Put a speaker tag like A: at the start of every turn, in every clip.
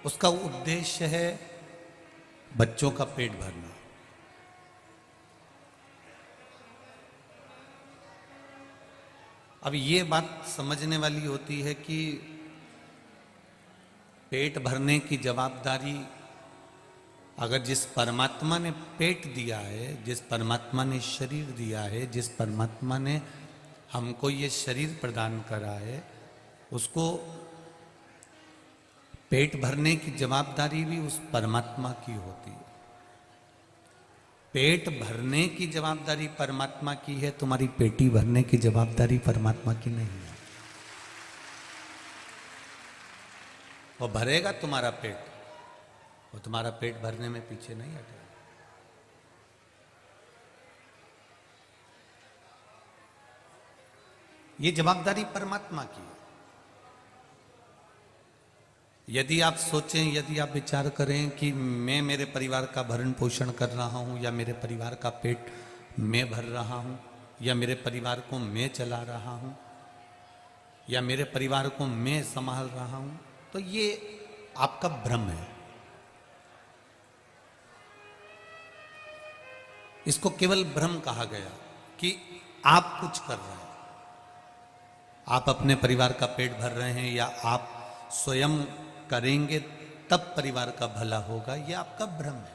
A: उसका उद्देश्य है बच्चों का पेट भरना। अब ये बात समझने वाली होती है कि पेट भरने की जवाबदारी अगर जिस परमात्मा ने पेट दिया है, जिस परमात्मा ने शरीर दिया है, जिस परमात्मा ने हमको ये शरीर प्रदान करा है, उसको पेट भरने की जवाबदारी भी उस परमात्मा की होती है। पेट भरने की जवाबदारी परमात्मा की है, तुम्हारी पेटी भरने की जवाबदारी परमात्मा की नहीं है। वो भरेगा तुम्हारा पेट, वो तुम्हारा पेट भरने में पीछे नहीं हटेगा। ये जवाबदारी परमात्मा की है। यदि आप सोचें, यदि आप विचार करें कि मैं मेरे परिवार का भरण पोषण कर रहा हूं, या मेरे परिवार का पेट मैं भर रहा हूं, या मेरे परिवार को मैं चला रहा हूं, या मेरे परिवार को मैं संभाल रहा हूं, तो ये आपका भ्रम है। इसको केवल भ्रम कहा गया कि आप कुछ कर रहे हैं, आप अपने परिवार का पेट भर रहे हैं, या आप स्वयं करेंगे तब परिवार का भला होगा, यह आपका भ्रम है।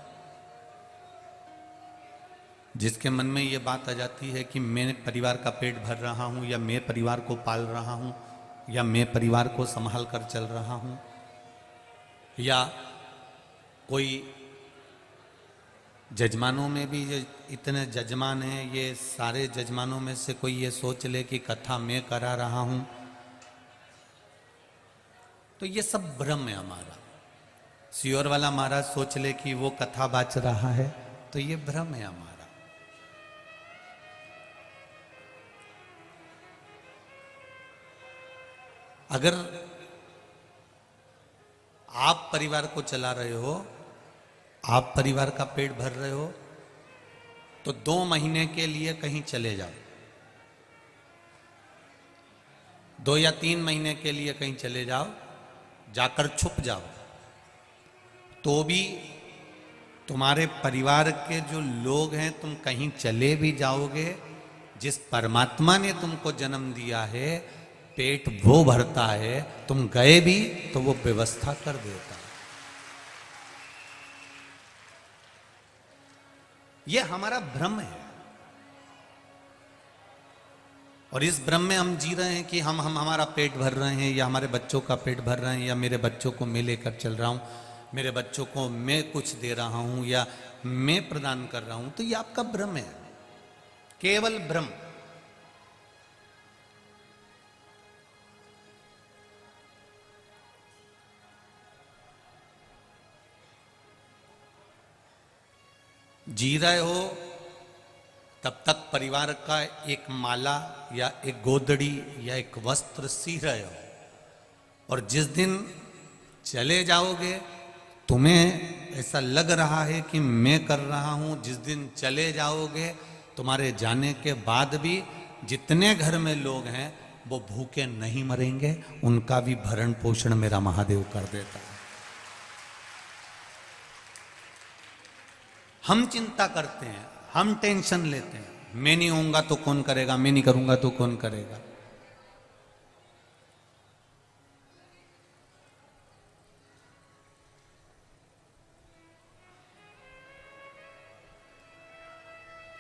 A: जिसके मन में यह बात आ जाती है कि मैं परिवार का पेट भर रहा हूं, या मैं परिवार को पाल रहा हूं, या मैं परिवार को संभाल कर चल रहा हूं, या कोई जजमानों में भी ये इतने जजमान हैं, ये सारे जजमानों में से कोई ये सोच ले कि कथा मैं करा रहा हूं, तो ये सब भ्रम है हमारा। सियोर वाला महाराज सोच ले कि वो कथा बाच रहा है, तो ये भ्रम है हमारा। अगर आप परिवार को चला रहे हो, आप परिवार का पेट भर रहे हो, तो 2 महीने के लिए कहीं चले जाओ, 2 या 3 महीने के लिए कहीं चले जाओ, जाकर छुप जाओ, तो भी तुम्हारे परिवार के जो लोग हैं, तुम कहीं चले भी जाओगे, जिस परमात्मा ने तुमको जन्म दिया है, पेट वो भरता है, तुम गए भी तो वो व्यवस्था कर देता है। ये हमारा भ्रम है, और इस भ्रम में हम जी रहे हैं कि हम हमारा पेट भर रहे हैं, या हमारे बच्चों का पेट भर रहे हैं, या मेरे बच्चों को मैं लेकर चल रहा हूं, मेरे बच्चों को मैं कुछ दे रहा हूं, या मैं प्रदान कर रहा हूं। तो ये आपका भ्रम है, केवल भ्रम। जी रहे हो तब तक परिवार का एक माला या एक गोदड़ी या एक वस्त्र सी रहे हो, और जिस दिन चले जाओगे तुम्हें ऐसा लग रहा है कि मैं कर रहा हूं, जिस दिन चले जाओगे तुम्हारे जाने के बाद भी जितने घर में लोग हैं वो भूखे नहीं मरेंगे, उनका भी भरण पोषण मेरा महादेव कर देता है। हम चिंता करते हैं, हम टेंशन लेते हैं, मैं नहीं होऊंगा तो कौन करेगा, मैं नहीं करूंगा तो कौन करेगा।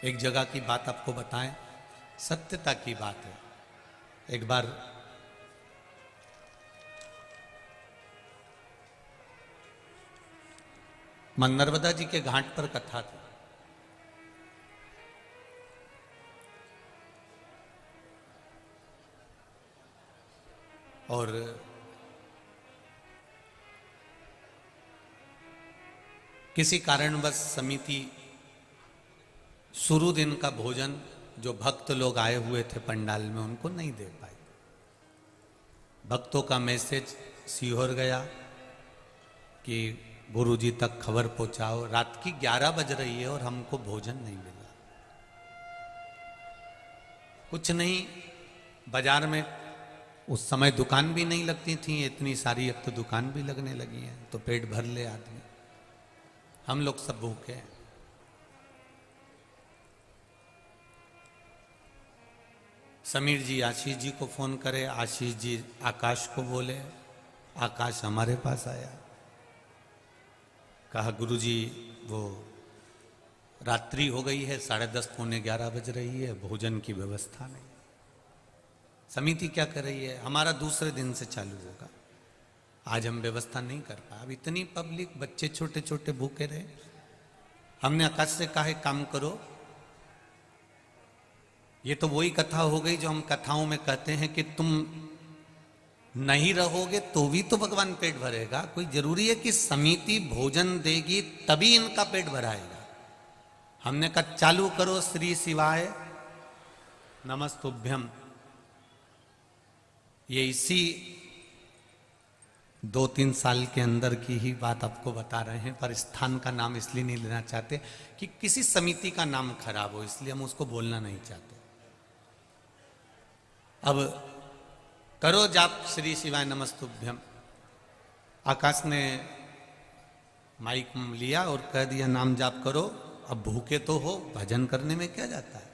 A: एक जगह की बात आपको बताएं, सत्यता की बात है। एक बार मां नर्मदा जी के घाट पर कथा थी, और किसी कारणवश समिति शुरू दिन का भोजन जो भक्त लोग आए हुए थे पंडाल में उनको नहीं दे पाए। भक्तों का मैसेज सीहोर गया कि गुरुजी तक खबर पहुंचाओ, रात की 11 बज रही है और हमको भोजन नहीं मिला। कुछ नहीं, बाजार में उस समय दुकान भी नहीं लगती थी इतनी सारी, अब तो दुकान भी लगने लगी है, तो पेट भर ले आदमी। हम लोग सब भूखे हैं। समीर जी आशीष जी को फोन करे, आशीष जी आकाश को बोले, आकाश हमारे पास आया, कहा गुरुजी वो रात्रि हो गई है, 10:30 पौने 11 बज रही है, भोजन की व्यवस्था नहीं। समिति क्या कर रही है, हमारा दूसरे दिन से चालू होगा, आज हम व्यवस्था नहीं कर पाए। अब इतनी पब्लिक, बच्चे छोटे छोटे भूखे रहे। हमने आकाश से कहा काम करो, ये तो वही कथा हो गई जो हम कथाओं में कहते हैं कि तुम नहीं रहोगे तो भी तो भगवान पेट भरेगा। कोई जरूरी है कि समिति भोजन देगी तभी इनका पेट भराएगा। हमने कहा चालू करो, श्री शिवाय नमस्तुभ्यम। ये इसी 2-3 साल के अंदर की ही बात आपको बता रहे हैं, पर स्थान का नाम इसलिए नहीं लेना चाहते कि किसी समिति का नाम खराब हो, इसलिए हम उसको बोलना नहीं चाहते। अब करो जाप श्री शिवाय नमस्तुभ्यम। आकाश ने माइक लिया और कह दिया नाम जाप करो। अब भूखे तो हो, भजन करने में क्या जाता है।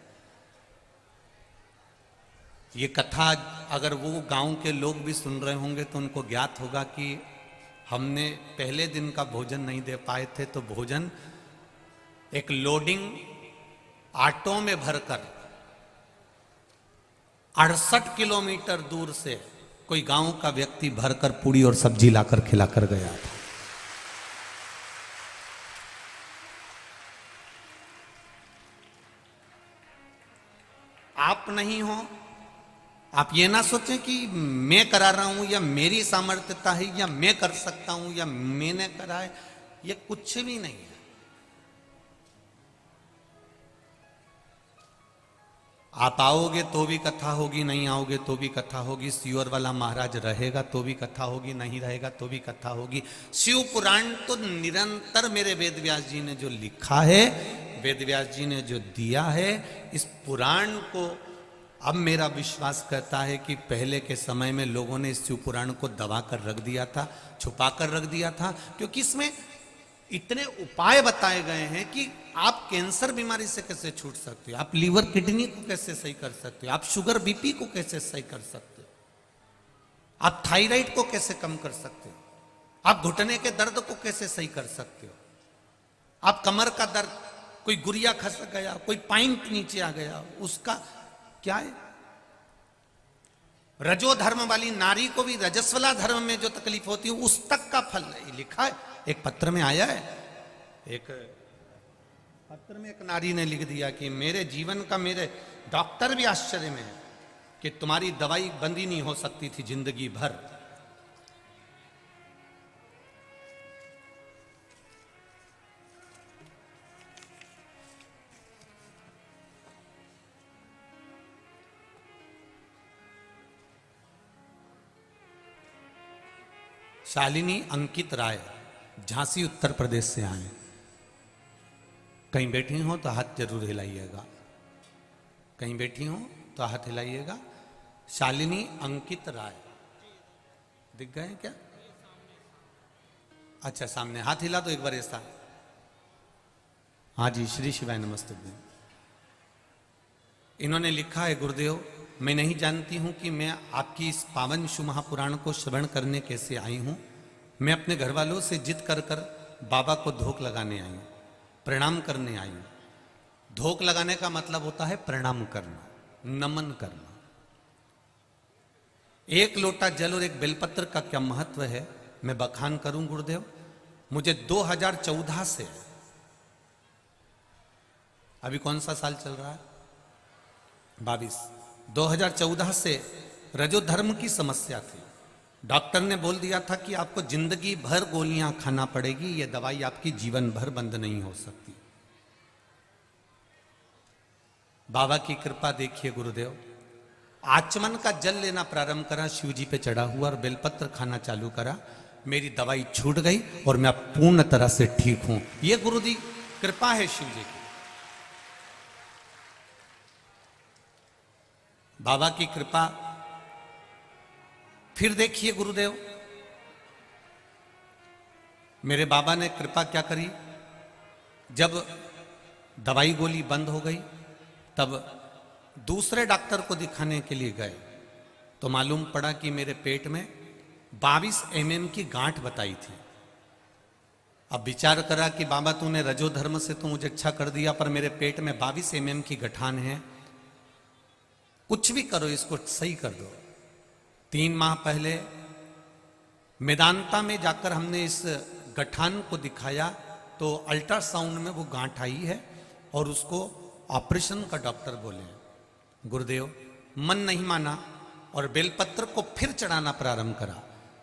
A: ये कथा अगर वो गांव के लोग भी सुन रहे होंगे तो उनको ज्ञात होगा कि हमने पहले दिन का भोजन नहीं दे पाए थे, तो भोजन एक लोडिंग ऑटो में भरकर 68 किलोमीटर दूर से कोई गांव का व्यक्ति भरकर पूड़ी और सब्जी लाकर खिलाकर गया था। आप नहीं हो, आप ये ना सोचें कि मैं करा रहा हूं या मेरी सामर्थ्यता है या मैं कर सकता हूं या मैंने करा है, ये कुछ भी नहीं है। आप आओगे तो भी कथा होगी, नहीं आओगे तो भी कथा होगी। सियोर वाला महाराज रहेगा तो भी कथा होगी, नहीं रहेगा तो भी कथा होगी। शिव पुराण तो निरंतर मेरे वेद व्यास जी ने जो लिखा है, वेद व्यास जी ने जो दिया है, इस पुराण को अब मेरा विश्वास करता है कि पहले के समय में लोगों ने इस शिव पुराण को दबा कर रख दिया था, छुपा कर रख दिया था, क्योंकि इसमें इतने उपाय बताए गए हैं कि आप कैंसर बीमारी से कैसे छूट सकते हो, आप लीवर किडनी को कैसे सही कर सकते हो, आप शुगर बीपी को कैसे सही कर सकते हो, आप थायराइड को कैसे कम कर सकते हो, आप घुटने के दर्द को कैसे सही कर सकते हो, आप कमर का दर्द, कोई गुरिया खसक गया, कोई पाइंट नीचे आ गया, उसका क्या है। रजो धर्म वाली नारी को भी रजस्वला धर्म में जो तकलीफ होती है उस तक का फल लिखा है। एक पत्र में आया है, एक पत्र में एक नारी ने लिख दिया कि मेरे जीवन का, मेरे डॉक्टर भी आश्चर्य में है कि तुम्हारी दवाई बंद ही नहीं हो सकती थी जिंदगी भर। शालिनी अंकित राय झांसी उत्तर प्रदेश से आए। कहीं बैठी हो तो हाथ जरूर हिलाइएगा, कहीं बैठी हो तो हाथ हिलाइएगा। शालिनी अंकित राय दिख गए क्या? अच्छा सामने हाथ हिला दो एक बार ऐसा। हाँ जी, श्री शिवाय नमस्ते। इन्होंने लिखा है, गुरुदेव मैं नहीं जानती हूं कि मैं आपकी इस पावन शिव महापुराण को श्रवण करने कैसे आई हूं। मैं अपने घर वालों से जिद कर कर बाबा को धोख लगाने आई हूं, प्रणाम करने आई हूं। धोख लगाने का मतलब होता है प्रणाम करना, नमन करना। एक लोटा जल और एक बेलपत्र का क्या महत्व है, मैं बखान करूं गुरुदेव। मुझे 2014 से, अभी कौन सा साल चल रहा है, 22, 2014 से रजो धर्म की समस्या थी। डॉक्टर ने बोल दिया था कि आपको जिंदगी भर गोलियां खाना पड़ेगी, यह दवाई आपकी जीवन भर बंद नहीं हो सकती। बाबा की कृपा देखिए गुरुदेव, आचमन का जल लेना प्रारंभ करा, शिव जी पे चढ़ा हुआ और बेलपत्र खाना चालू करा, मेरी दवाई छूट गई और मैं अब पूर्ण तरह से ठीक हूं। यह गुरु जी कृपा है शिव जी की। बाबा की कृपा फिर देखिए गुरुदेव, मेरे बाबा ने कृपा क्या करी, जब दवाई गोली बंद हो गई तब दूसरे डॉक्टर को दिखाने के लिए गए तो मालूम पड़ा कि मेरे पेट में 22 mm की गांठ बताई थी। अब विचार करा कि बाबा तूने रजो धर्म से तो मुझे अच्छा कर दिया, पर मेरे पेट में 22 mm की गठान है, कुछ भी करो इसको सही कर दो। 3 माह पहले मेदांता में जाकर हमने इस गठान को दिखाया तो अल्ट्रासाउंड में वो गांठ आई है और उसको ऑपरेशन का डॉक्टर बोले। गुरुदेव मन नहीं माना और बेलपत्र को फिर चढ़ाना प्रारंभ करा।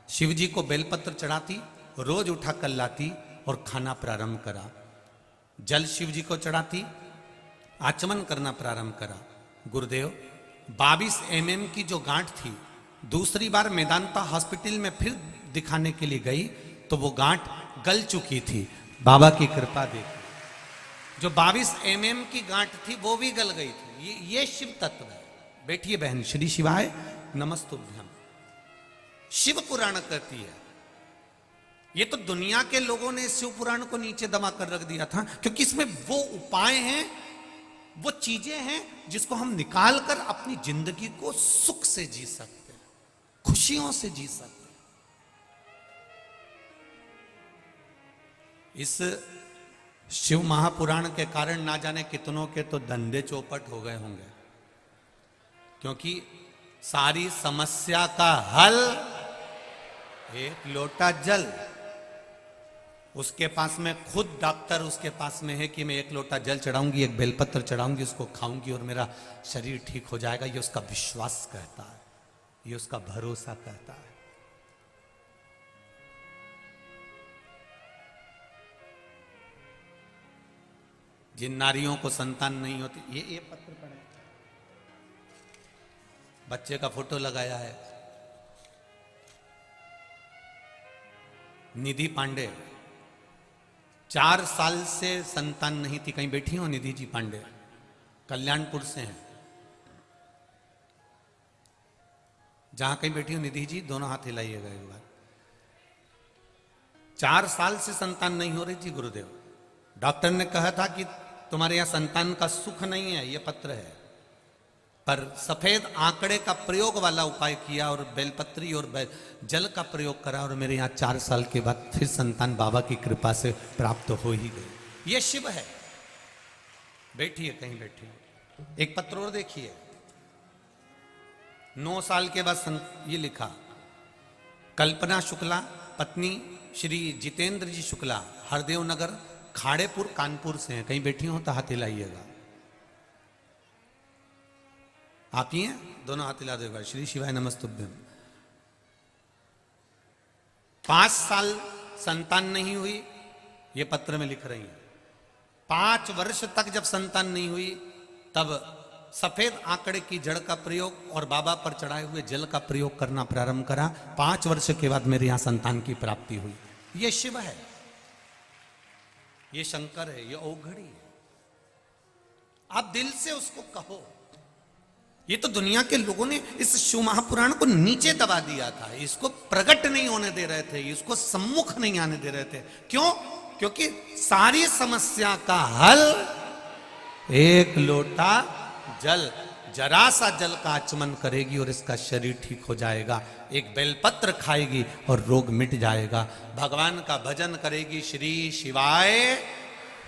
A: शिव जी को बेलपत्र चढ़ाती, रोज उठा कर लाती और खाना प्रारंभ करा। जल शिव जी को चढ़ाती, आचमन करना प्रारंभ करा। गुरुदेव 22 mm की जो गांठ थी, दूसरी बार मेदांता हॉस्पिटल में फिर दिखाने के लिए गई तो वो गांठ गल चुकी थी। बाबा की कृपा देखी, जो 22 mm की गांठ थी वो भी गल गई थी। ये शिव तत्व है। बैठिए बहन, श्री शिवाय नमस्तुभ्यम। शिव पुराण कहती है। ये तो दुनिया के लोगों ने शिव पुराण को नीचे दबा कर रख दिया था, क्योंकि इसमें वो उपाय हैं, वो चीजें हैं जिसको हम निकाल कर अपनी जिंदगी को सुख से जी सकते हैं, खुशियों से जी सकते हैं। इस शिव महापुराण के कारण ना जाने कितनों के तो धंधे चौपट हो गए होंगे, क्योंकि सारी समस्या का हल एक लोटा जल। उसके पास में खुद डॉक्टर उसके पास में है कि मैं एक लोटा जल चढ़ाऊंगी, एक बेलपत्र चढ़ाऊंगी, उसको खाऊंगी और मेरा शरीर ठीक हो जाएगा। ये उसका विश्वास कहता है, ये उसका भरोसा कहता है। जिन नारियों को संतान नहीं होती, ये पत्र पढ़े, बच्चे का फोटो लगाया है, निधि पांडे। 4 साल से संतान नहीं थी। कहीं बैठी हो निधि जी पांडे, कल्याणपुर से हैं। जहां कहीं बैठी हो निधि जी, दोनों हाथ हिलाइएगा एक बार। 4 साल से संतान नहीं हो रही थी गुरुदेव। डॉक्टर ने कहा था कि तुम्हारे यहां संतान का सुख नहीं है, ये पत्र है। पर सफेद आंकड़े का प्रयोग वाला उपाय किया और बेलपत्री और जल का प्रयोग करा और मेरे यहां 4 साल के बाद फिर संतान बाबा की कृपा से प्राप्त हो ही गई। ये शिव है। बैठिए, कहीं बैठिए। एक पत्र और देखिए। 9 साल के बाद ये लिखा, कल्पना शुक्ला पत्नी श्री जितेंद्र जी शुक्ला, हरदेव नगर खाड़ेपुर कानपुर से हैं। कहीं बैठी हो तो हाथ हिलाइएगा। आप ही हैं? दोनों हाथ हिला देगा। श्री शिवाय नमस्तुभ्यम। 5 साल संतान नहीं हुई, ये पत्र में लिख रही हैं। 5 वर्ष तक जब संतान नहीं हुई तब सफेद आंकड़े की जड़ का प्रयोग और बाबा पर चढ़ाए हुए जल का प्रयोग करना प्रारंभ करा। 5 वर्ष के बाद मेरे यहां संतान की प्राप्ति हुई। ये शिव है, ये शंकर है, ये औघड़ी है। आप दिल से उसको कहो। ये तो दुनिया के लोगों ने इस शिव महापुराण को नीचे दबा दिया था, इसको प्रकट नहीं होने दे रहे थे, इसको सम्मुख नहीं आने दे रहे थे। क्यों? क्योंकि सारी समस्या का हल एक लोटा जल। जरा सा जल का आचमन करेगी और इसका शरीर ठीक हो जाएगा। एक बेलपत्र खाएगी और रोग मिट जाएगा। भगवान का भजन करेगी, श्री शिवाय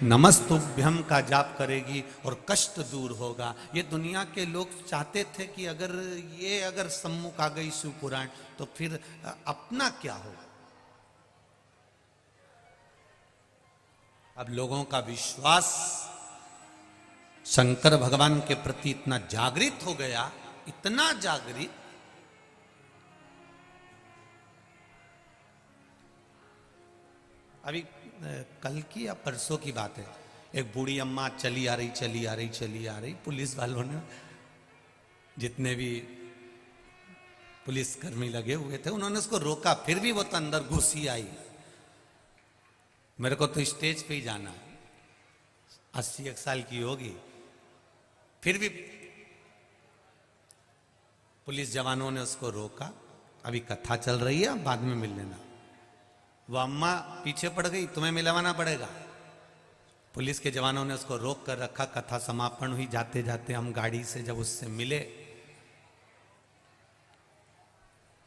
A: नमस्तुभ्यम का जाप करेगी और कष्ट दूर होगा। ये दुनिया के लोग चाहते थे कि अगर सम्मुख आ गई शिव पुराण तो फिर अपना क्या होगा। अब लोगों का विश्वास शंकर भगवान के प्रति इतना जागृत हो गया, इतना जागृत, अभी कल की या परसों की बात है, एक बूढ़ी अम्मा चली आ रही, पुलिस वालों ने, जितने भी पुलिसकर्मी लगे हुए थे, उन्होंने उसको रोका, फिर भी वो तो अंदर घुसी आई। मेरे को तो स्टेज पे ही जाना है, 81 साल की होगी, फिर भी पुलिस जवानों ने उसको रोका अभी कथा चल रही है, बाद में मिल लेना। वो अम्मा पीछे पड़ गई, तुम्हें मिलवाना पड़ेगा। पुलिस के जवानों ने उसको रोक कर रखा। कथा समापन हुई, जाते जाते हम गाड़ी से जब उससे मिले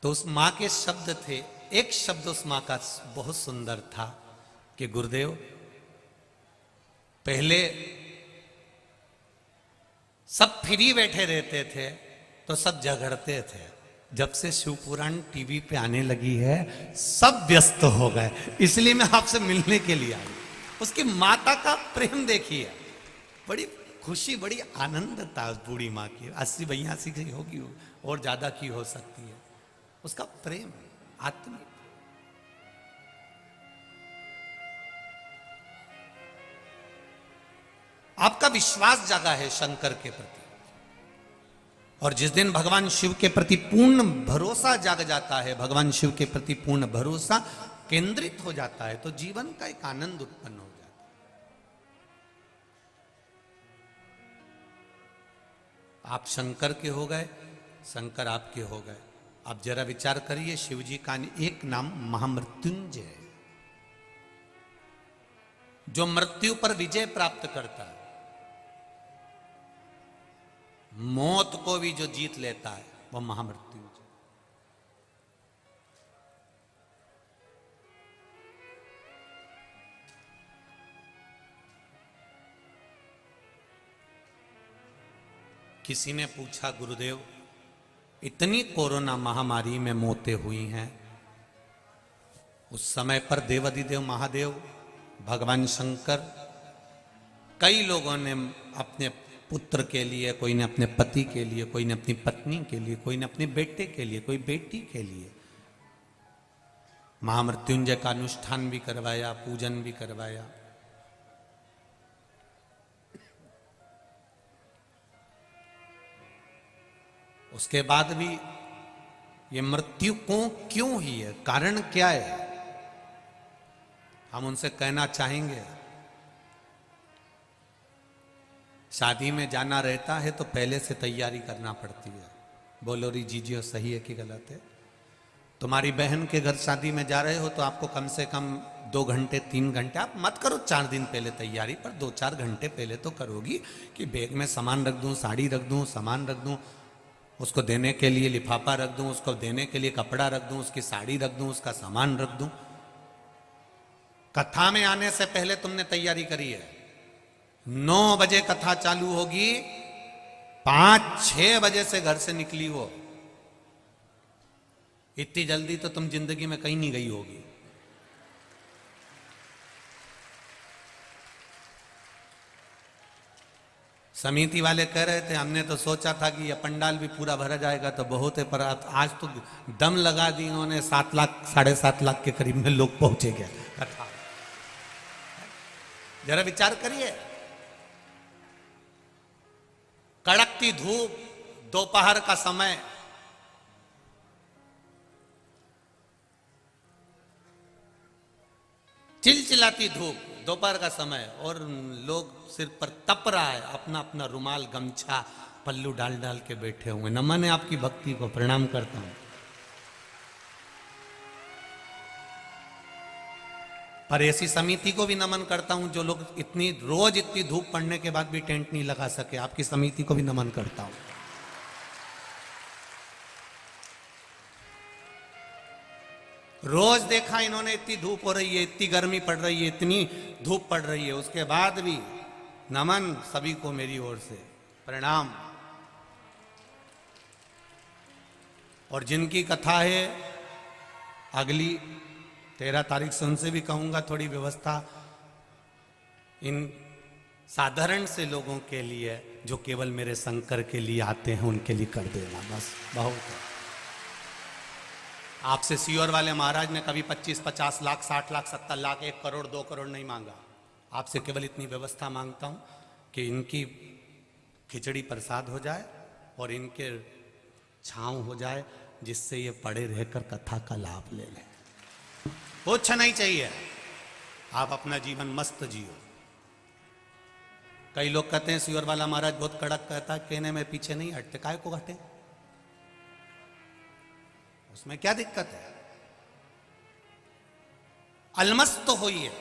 A: तो उस मां के शब्द थे, एक शब्द उस मां का बहुत सुंदर था कि गुरुदेव, पहले सब फ्री बैठे रहते थे तो सब झगड़ते थे, जब से शिवपुराण टीवी पे आने लगी है सब व्यस्त हो गए, इसलिए मैं आपसे मिलने के लिए आई। उसकी माता का प्रेम देखिए, बड़ी खुशी, बड़ी आनंद था उस बूढ़ी माँ की। 80-82 की होगी और ज्यादा की हो सकती है। उसका प्रेम आत्मिक। आपका विश्वास जागा है शंकर के प्रति, और जिस दिन भगवान शिव के प्रति पूर्ण भरोसा जाग जाता है, भगवान शिव के प्रति पूर्ण भरोसा केंद्रित हो जाता है, तो जीवन का एक आनंद उत्पन्न हो जाता है। आप शंकर के हो गए, शंकर आपके हो गए। आप जरा विचार करिए, शिव जी का एक नाम महामृत्युंजय है, जो मृत्यु पर विजय प्राप्त करता है, मौत को भी जो जीत लेता है, वह महामृत्युंजय। किसी ने पूछा, गुरुदेव इतनी कोरोना महामारी में मौतें हुई हैं, उस समय पर देवाधिदेव महादेव भगवान शंकर, कई लोगों ने अपने पुत्र के लिए, कोई ने अपने पति के लिए, कोई ने अपनी पत्नी के लिए, कोई ने अपने बेटे के लिए, कोई बेटी के लिए महामृत्युंजय का अनुष्ठान भी करवाया, पूजन भी करवाया। उसके बाद भी ये मृत्यु को क्यों ही है, कारण क्या है, हम उनसे कहना चाहेंगे। शादी में जाना रहता है तो पहले से तैयारी करना पड़ती है। बोलो री जीजियो, सही है कि गलत है? तुम्हारी बहन के घर शादी में जा रहे हो तो आपको कम से कम 2 घंटे 3 घंटे, आप मत करो 4 दिन पहले तैयारी, पर 2-4 घंटे पहले तो करोगी कि बैग में सामान रख दूं, साड़ी रख दूं, सामान रख दूं, उसको देने के लिए लिफाफा रख दूं, उसको देने के लिए कपड़ा रख दूं, उसकी साड़ी रख दूं, उसका सामान रख दूं। कथा में आने से पहले तुमने तैयारी करी है। 9 बजे कथा चालू होगी, 5-6 बजे से घर से निकली हो, इतनी जल्दी तो तुम जिंदगी में कहीं नहीं गई होगी। समिति वाले कह रहे थे, हमने तो सोचा था कि यह पंडाल भी पूरा भरा जाएगा तो बहुत है, पर आज तो दम लगा दी उन्होंने, 7 लाख 7.5 लाख के करीब में लोग पहुंचे गए कथा। जरा विचार करिए, कड़कती धूप, दोपहर का समय, चिलचिलाती धूप, दोपहर का समय, और लोग सिर पर तप रहा है, अपना अपना रुमाल गमछा पल्लू डाल डाल के बैठे हुए। नमन है आपकी भक्ति को, प्रणाम करता हूं। पर ऐसी समिति को भी नमन करता हूं जो लोग रोज इतनी धूप पड़ने के बाद भी टेंट नहीं लगा सके। आपकी समिति को भी नमन करता हूं। रोज देखा इन्होंने, इतनी धूप हो रही है, इतनी गर्मी पड़ रही है, इतनी धूप पड़ रही है, उसके बाद भी नमन सभी को मेरी ओर से, प्रणाम। और जिनकी कथा है अगली 13 तारीख से, उनसे भी कहूंगा थोड़ी व्यवस्था इन साधारण से लोगों के लिए, जो केवल मेरे शंकर के लिए आते हैं, उनके लिए कर देना, बस बहुत है। आपसे सीओर वाले महाराज ने कभी 25-50 लाख, 60 लाख, 70 लाख, 1 करोड़, 2 करोड़ नहीं मांगा। आपसे केवल इतनी व्यवस्था मांगता हूं कि इनकी खिचड़ी प्रसाद हो जाए और इनके छांव हो जाए, जिससे ये पड़े रहकर कथा का लाभ ले लें। कुछ नहीं चाहिए, आप अपना जीवन मस्त जियो। कई लोग कहते हैं सीओर वाला महाराज बहुत कड़क कहता है, कहने में पीछे नहीं हटते, काहे को हटे? उसमें क्या दिक्कत है? अलमस्त होइए,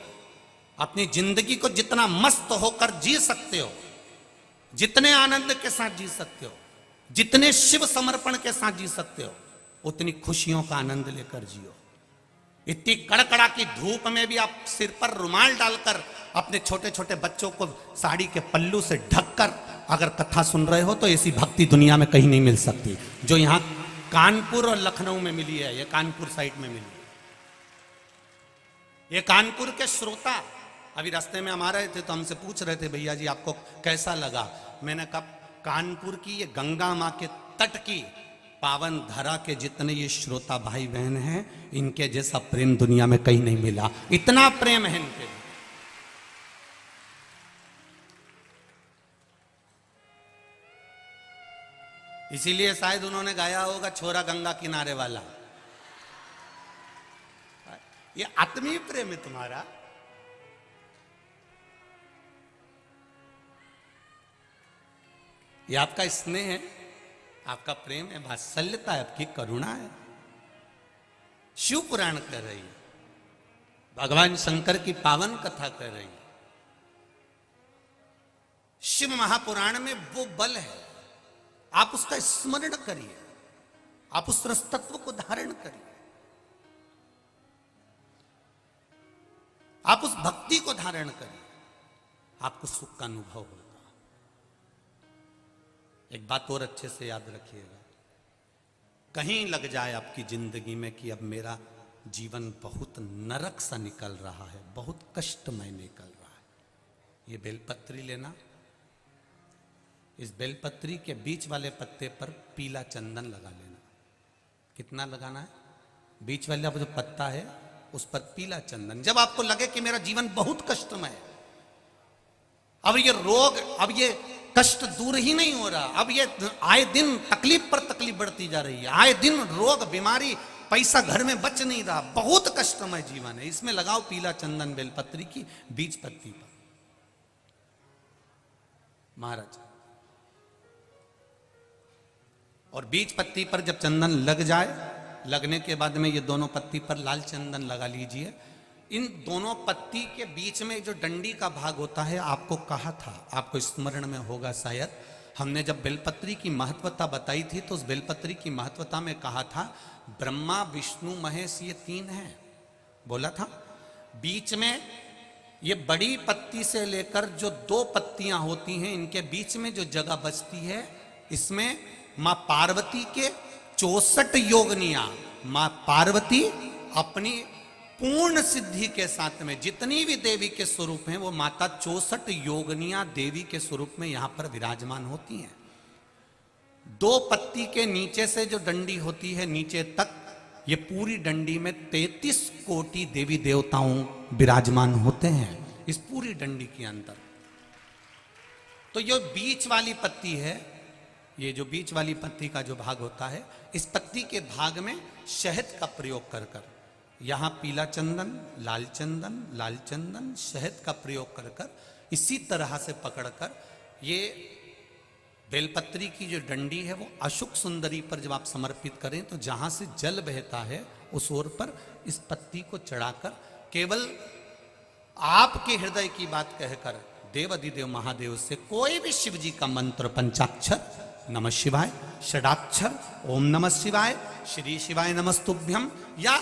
A: अपनी जिंदगी को जितना मस्त होकर जी सकते हो, जितने आनंद के साथ जी सकते हो, जितने शिव समर्पण के साथ जी सकते हो, उतनी खुशियों का आनंद लेकर जियो। इतनी कड़कड़ा की धूप में भी आप सिर पर रुमाल डालकर अपने छोटे छोटे बच्चों को साड़ी के पल्लू से ढककर अगर कथा सुन रहे हो तो ऐसी भक्ति दुनिया में कहीं नहीं मिल सकती जो यहां कानपुर और लखनऊ में मिली है। ये कानपुर साइड में मिली है। ये कानपुर के श्रोता अभी रास्ते में हम आ रहे थे तो हमसे पूछ रहे थे, भैया जी आपको कैसा लगा? मैंने कहा कानपुर की ये गंगा माँ के तट की पावन धरा के जितने ये श्रोता भाई बहन हैं, इनके जैसा प्रेम दुनिया में कहीं नहीं मिला। इतना प्रेम है इनके लिए। इसीलिए शायद उन्होंने गाया होगा छोरा गंगा किनारे वाला। ये आत्मीय प्रेम है तुम्हारा। ये आपका स्नेह है, आपका प्रेम है, वात्सल्यता है, आपकी करुणा है। शिव पुराण कर रही है, भगवान शंकर की पावन कथा कर रही है। शिव महापुराण में वो बल है, आप उसका स्मरण करिए, आप उस रस तत्व को धारण करिए, आप उस भक्ति को धारण करिए, आपको सुख का अनुभव होगा। एक बात और अच्छे से याद रखिएगा, कहीं लग जाए आपकी जिंदगी में कि अब मेरा जीवन बहुत नरक सा निकल रहा है, बहुत कष्टमय निकल रहा है, ये बेलपत्री लेना, इस बेलपत्री के बीच वाले पत्ते पर पीला चंदन लगा लेना। कितना लगाना है? बीच वाला जो पत्ता है उस पर पीला चंदन। जब आपको लगे कि मेरा जीवन बहुत कष्टमय है, अब ये रोग, अब ये कष्ट दूर ही नहीं हो रहा, अब ये आए दिन तकलीफ पर तकलीफ बढ़ती जा रही है, आए दिन रोग बीमारी, पैसा घर में बच नहीं रहा, बहुत कष्टमय जीवन है, इसमें लगाओ पीला चंदन बेलपत्री की बीज पत्ती पर। महाराज, और बीज पत्ती पर जब चंदन लग जाए, लगने के बाद में ये दोनों पत्ती पर लाल चंदन लगा लीजिए। इन दोनों पत्ती के बीच में जो डंडी का भाग होता है, आपको कहा था, आपको स्मरण में होगा शायद, हमने जब बेलपत्री की महत्वता बताई थी तो उस बेलपत्री की महत्वता में कहा था ब्रह्मा विष्णु महेश ये तीन हैं, बोला था। बीच में ये बड़ी पत्ती से लेकर जो दो पत्तियां होती हैं, इनके बीच में जो जगह बचती है, इसमें मां पार्वती के 64 योगनियां, मां पार्वती अपनी पूर्ण सिद्धि के साथ में जितनी भी देवी के स्वरूप हैं, वो माता 64 योगनियां देवी के स्वरूप में यहां पर विराजमान होती हैं। दो पत्ती के नीचे से जो डंडी होती है नीचे तक, ये पूरी डंडी में 33 कोटि देवी देवताओं विराजमान होते हैं इस पूरी डंडी के अंदर। तो ये बीच वाली पत्ती है, ये जो बीच वाली पत्ती का जो भाग होता है, इस पत्ती के भाग में शहद का प्रयोग कर कर, यहां पीला चंदन, लाल चंदन, लाल चंदन, शहद का प्रयोग कर कर, इसी तरह से पकड़कर ये बेलपत्री की जो डंडी है वो अशुक सुंदरी पर जब आप समर्पित करें तो जहां से जल बहता है उस ओर पर इस पत्ती को चढ़ाकर केवल आपके हृदय की बात कहकर देव अधिदेव महादेव से कोई भी शिव जी का मंत्र, पंचाक्षर नमः शिवाय, षडाक्षर ओम नमः शिवाय, श्री शिवाय नमस्तुभ्यम, या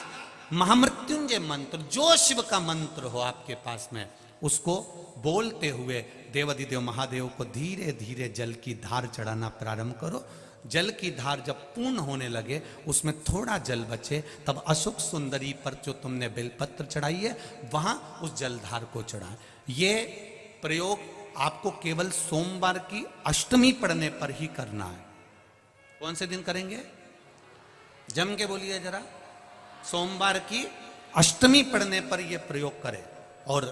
A: महामृत्युंजय मंत्र, जो शिव का मंत्र हो आपके पास में, उसको बोलते हुए देवाधिदेव महादेव को धीरे धीरे जल की धार चढ़ाना प्रारंभ करो। जल की धार जब पूर्ण होने लगे, उसमें थोड़ा जल बचे, तब अशोक सुंदरी पर जो तुमने बेलपत्र चढ़ाई है वहां उस जलधार को चढ़ाए। ये प्रयोग आपको केवल सोमवार की अष्टमी पढ़ने पर ही करना है। कौन से दिन करेंगे? जम के बोलिए जरा। सोमवार की अष्टमी पढ़ने पर यह प्रयोग करें और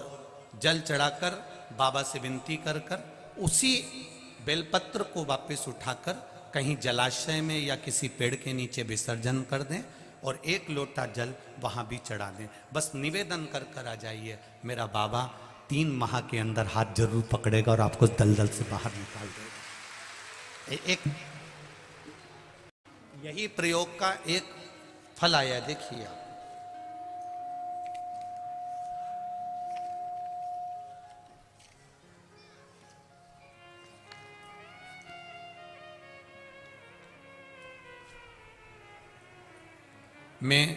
A: जल चढ़ाकर बाबा से विनती कर कर उसी बेलपत्र को वापस उठाकर कहीं जलाशय में या किसी पेड़ के नीचे विसर्जन कर दें और एक लोटा जल वहां भी चढ़ा दें। बस निवेदन कर कर आ जाइए, मेरा बाबा 3 माह के अंदर हाथ जरूर पकड़ेगा और आपको दलदल से बाहर निकाल देगा। एक यही प्रयोग का एक फल आया, देखिए आप। मैं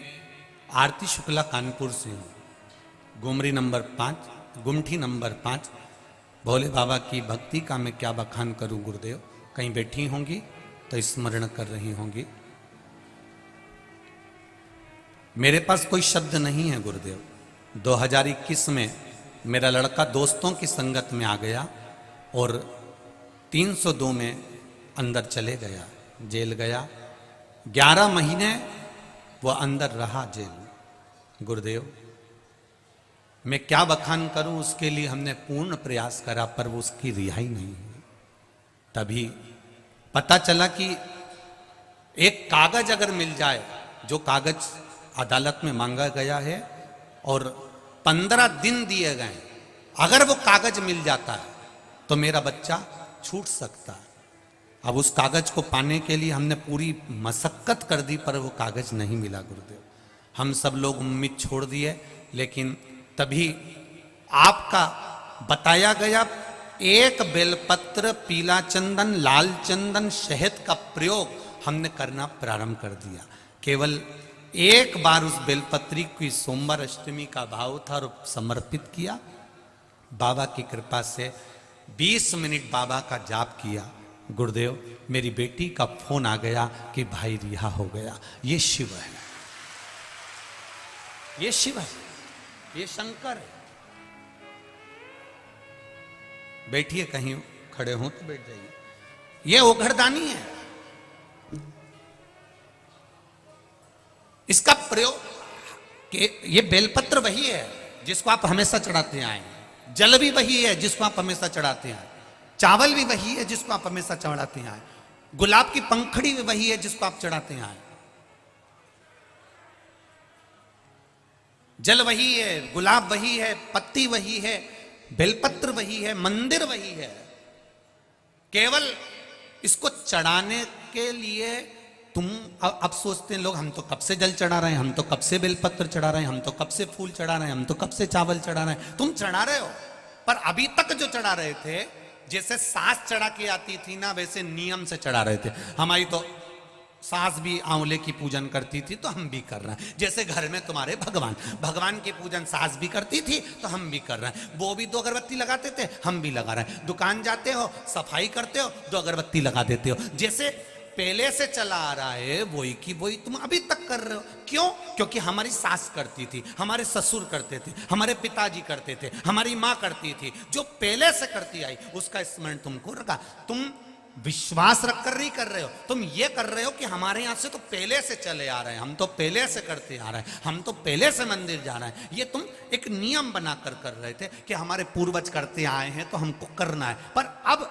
A: आरती शुक्ला कानपुर से हूँ, गुमरी नंबर 5, गुमठी नंबर 5। भोले बाबा की भक्ति का मैं क्या बखान करूं गुरुदेव। कहीं बैठी होंगी तो स्मरण कर रही होंगी। मेरे पास कोई शब्द नहीं है गुरुदेव। 2021 में मेरा लड़का दोस्तों की संगत में आ गया और 302 में अंदर चले गया, जेल गया। 11 महीने वो अंदर रहा जेल। गुरुदेव मैं क्या बखान करूं, उसके लिए हमने पूर्ण प्रयास करा पर वो उसकी रिहाई नहीं हुई। तभी पता चला कि एक कागज अगर मिल जाए, जो कागज अदालत में मांगा गया है और 15 दिन दिए गए, अगर वो कागज मिल जाता है तो मेरा बच्चा छूट सकता है। अब उस कागज को पाने के लिए हमने पूरी मशक्कत कर दी पर वो कागज नहीं मिला गुरुदेव। हम सब लोग उम्मीद छोड़ दिए, लेकिन तभी आपका बताया गया एक बेलपत्र, पीला चंदन, लाल चंदन, शहद का प्रयोग हमने करना प्रारंभ कर दिया। केवल एक बार उस बेलपत्री की सोमवार अष्टमी का भाव था और समर्पित किया। बाबा की कृपा से 20 मिनट बाबा का जाप किया। गुरुदेव मेरी बेटी का फोन आ गया कि भाई रिहा हो गया। ये शिव है, ये शिव है, ये शंकर है। बैठिए, कहीं खड़े हो तो बैठ जाइए। ये ओघरदानी है। इसका प्रयोग कि ये बेलपत्र वही है जिसको आप हमेशा चढ़ाते आए, जल भी वही है जिसको आप हमेशा चढ़ाते आए, चावल भी वही है जिसको आप हमेशा चढ़ाते आए, गुलाब की पंखड़ी भी वही है जिसको आप चढ़ाते आए, जल वही है, गुलाब वही है, पत्ती वही है, बेलपत्र वही है, मंदिर वही है। केवल इसको चढ़ाने के लिए तुम अब सोचते हैं लोग, हम तो कब से जल चढ़ा रहे हैं, हम तो कब से बेलपत्र चढ़ा रहे हैं, हम तो कब से फूल चढ़ा रहे हैं, हम तो कब से चावल चढ़ा रहे हैं। तुम चढ़ा रहे हो, पर अभी तक जो चढ़ा रहे थे, जैसे सास चढ़ा के आती थी ना, वैसे नियम से चढ़ा रहे थे। हमारी तो सास भी आंवले की पूजन करती थी तो हम भी कर रहे हैं। जैसे घर में तुम्हारे भगवान की पूजन सास भी करती थी तो हम भी कर रहे हैं। वो भी 2 अगरबत्ती लगाते थे, हम भी लगा रहे हैं। दुकान जाते हो, सफाई करते हो, 2 अगरबत्ती लगा देते हो। जैसे पहले से चला आ रहा है वही की वही तुम अभी तक कर रहे हो। क्यों? क्योंकि हमारी सास करती थी, हमारे ससुर करते थे, हमारे पिताजी करते थे, हमारी माँ करती थी। जो पहले से करती आई उसका स्मरण तुमको रखा। तुम विश्वास रखकर नहीं कर रहे हो, तुम ये कर रहे हो कि हमारे यहां से तो पहले से चले आ रहे हैं, हम तो पहले से करते आ रहे हैं, हम तो पहले से मंदिर जा रहे हैं। ये तुम एक नियम बनाकर कर रहे थे कि हमारे पूर्वज करते आए हैं तो हमको करना है। पर अब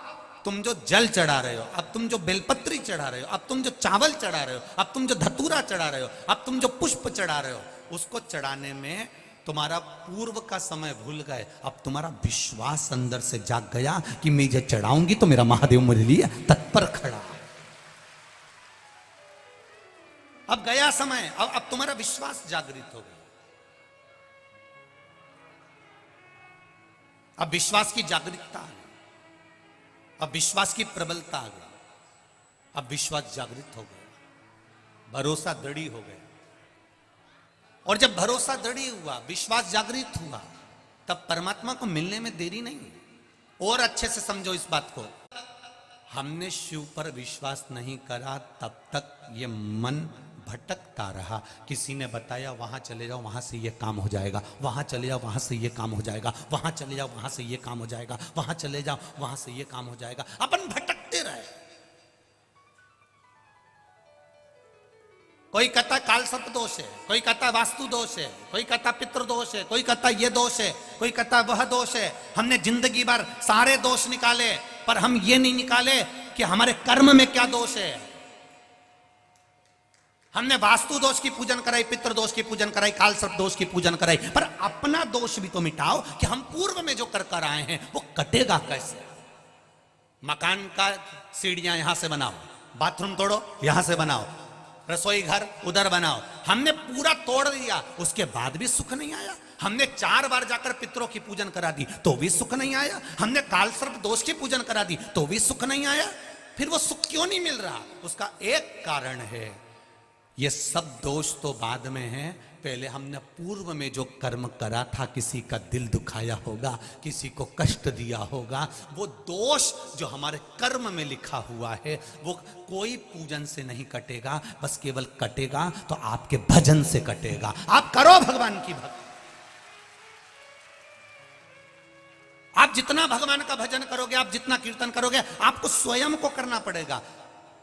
A: तुम जो जल चढ़ा रहे हो, अब तुम जो बेलपत्री चढ़ा रहे हो, अब तुम जो चावल चढ़ा रहे हो, अब तुम जो धतूरा चढ़ा रहे हो, अब तुम जो पुष्प चढ़ा रहे हो, उसको चढ़ाने में तुम्हारा पूर्व का समय भूल गए। अब तुम्हारा विश्वास अंदर से जाग गया कि मैं ये चढ़ाऊंगी तो मेरा महादेव मेरे लिए तत्पर खड़ा। अब गया समय, अब तुम्हारा विश्वास जागृत हो गया। अब विश्वास की जागृतता है, अब विश्वास की प्रबलता आ गई, अब विश्वास जागृत हो गया, भरोसा दृढ़ हो गया। और जब भरोसा दृढ़ हुआ, विश्वास जागृत हुआ, तब परमात्मा को मिलने में देरी नहीं। और अच्छे से समझो इस बात को, हमने शिव पर विश्वास नहीं करा तब तक ये मन भटकता रहा। किसी ने बताया वहां चले जाओ, वहां से ये काम हो जाएगा, वहां चले जाओ, वहां से ये काम हो जाएगा, वहां चले जाओ, वहां से ये काम हो जाएगा, वहां चले जाओ, वहां से ये काम हो जाएगा। अपन भटकते रहे। कोई कहता काल सर्प दोष है, कोई कहता वास्तु दोष है, कोई कहता पितृ दोष है, कोई कहता ये दोष है, कोई कहता वह दोष है। हमने जिंदगी भर सारे दोष निकाले, पर हम ये नहीं निकाले कि हमारे कर्म में क्या दोष है। हमने वास्तु दोष की पूजन कराई, पितृ दोष की पूजन कराई, काल सर्प दोष की पूजन कराई, पर अपना दोष भी तो मिटाओ कि हम पूर्व में जो कर कर आए हैं वो कटेगा कैसे। मकान का सीढ़ियां यहां से बनाओ, बाथरूम तोड़ो यहां से बनाओ, रसोई घर उधर बनाओ। हमने पूरा तोड़ दिया, उसके बाद भी सुख नहीं आया। हमने 4 बार जाकर पितरों की पूजन करा दी तो भी सुख नहीं आया। हमने काल सर्प दोष की पूजन करा दी तो भी सुख नहीं आया। फिर वो सुख क्यों नहीं मिल रहा? उसका एक कारण है, ये सब दोष तो बाद में है। पहले हमने पूर्व में जो कर्म करा था, किसी का दिल दुखाया होगा, किसी को कष्ट दिया होगा, वो दोष जो हमारे कर्म में लिखा हुआ है वो कोई पूजन से नहीं कटेगा, बस केवल कटेगा तो आपके भजन से कटेगा। आप करो भगवान की भक्ति। आप जितना भगवान का भजन करोगे, आप जितना कीर्तन करोगे, आपको स्वयं को करना पड़ेगा।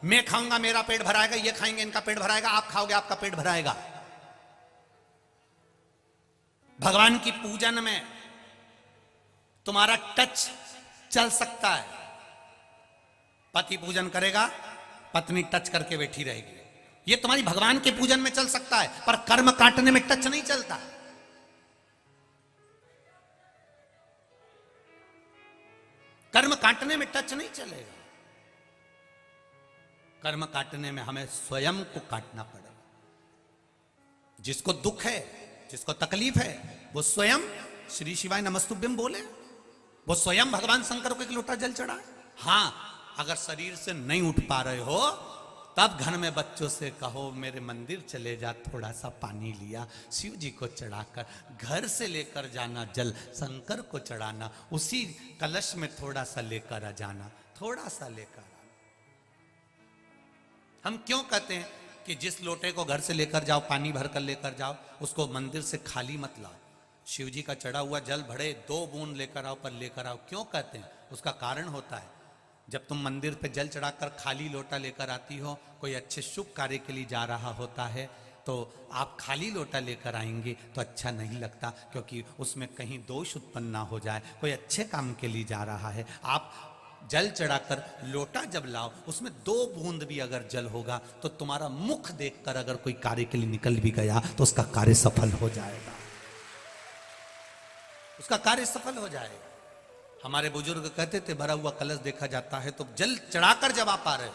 A: मैं खाऊंगा मेरा पेट भराएगा, ये खाएंगे इनका पेट भराएगा, आप खाओगे आपका पेट भराएगा। भगवान की पूजन में तुम्हारा टच चल सकता है। पति पूजन करेगा, पत्नी टच करके बैठी रहेगी, ये तुम्हारी भगवान के पूजन में चल सकता है, पर कर्म काटने में टच नहीं चलता। कर्म काटने में टच नहीं चलेगा। कर्म काटने में हमें स्वयं को काटना पड़ेगा। जिसको दुख है, जिसको तकलीफ है, वो स्वयं श्री शिवाय नमस्तुभ्यम बोले, वो स्वयं भगवान शंकर को एक लोटा जल चढ़ाए। हां, अगर शरीर से नहीं उठ पा रहे हो तब घर में बच्चों से कहो मेरे मंदिर चले जा, थोड़ा सा पानी लिया शिव जी को चढ़ाकर, घर से लेकर जाना जल शंकर को चढ़ाना, उसी कलश में थोड़ा सा लेकर आ जाना, थोड़ा सा लेकर आना। हम क्यों कहते हैं कि जिस लोटे को घर से लेकर जाओ, पानी भर कर लेकर जाओ, उसको मंदिर से खाली मत लाओ। शिव जी का चढ़ा हुआ जल भरे 2 बूंद लेकर आओ, पर लेकर आओ। क्यों कहते हैं? उसका कारण होता है, जब तुम मंदिर पे जल चढ़ाकर खाली लोटा लेकर आती हो, कोई अच्छे शुभ कार्य के लिए जा रहा होता है, तो आप खाली लोटा लेकर आएंगे तो अच्छा नहीं लगता, क्योंकि उसमें कहीं दोष उत्पन्न ना हो जाए। कोई अच्छे काम के लिए जा रहा है, आप जल चढ़ाकर लोटा जब लाओ, उसमें 2 बूंद भी अगर जल होगा तो तुम्हारा मुख देखकर अगर कोई कार्य के लिए निकल भी गया तो उसका कार्य सफल हो जाएगा, उसका कार्य सफल हो जाएगा। हमारे बुजुर्ग कहते थे भरा हुआ कलश देखा जाता है तो जल चढ़ाकर जब आप आ रहे हो,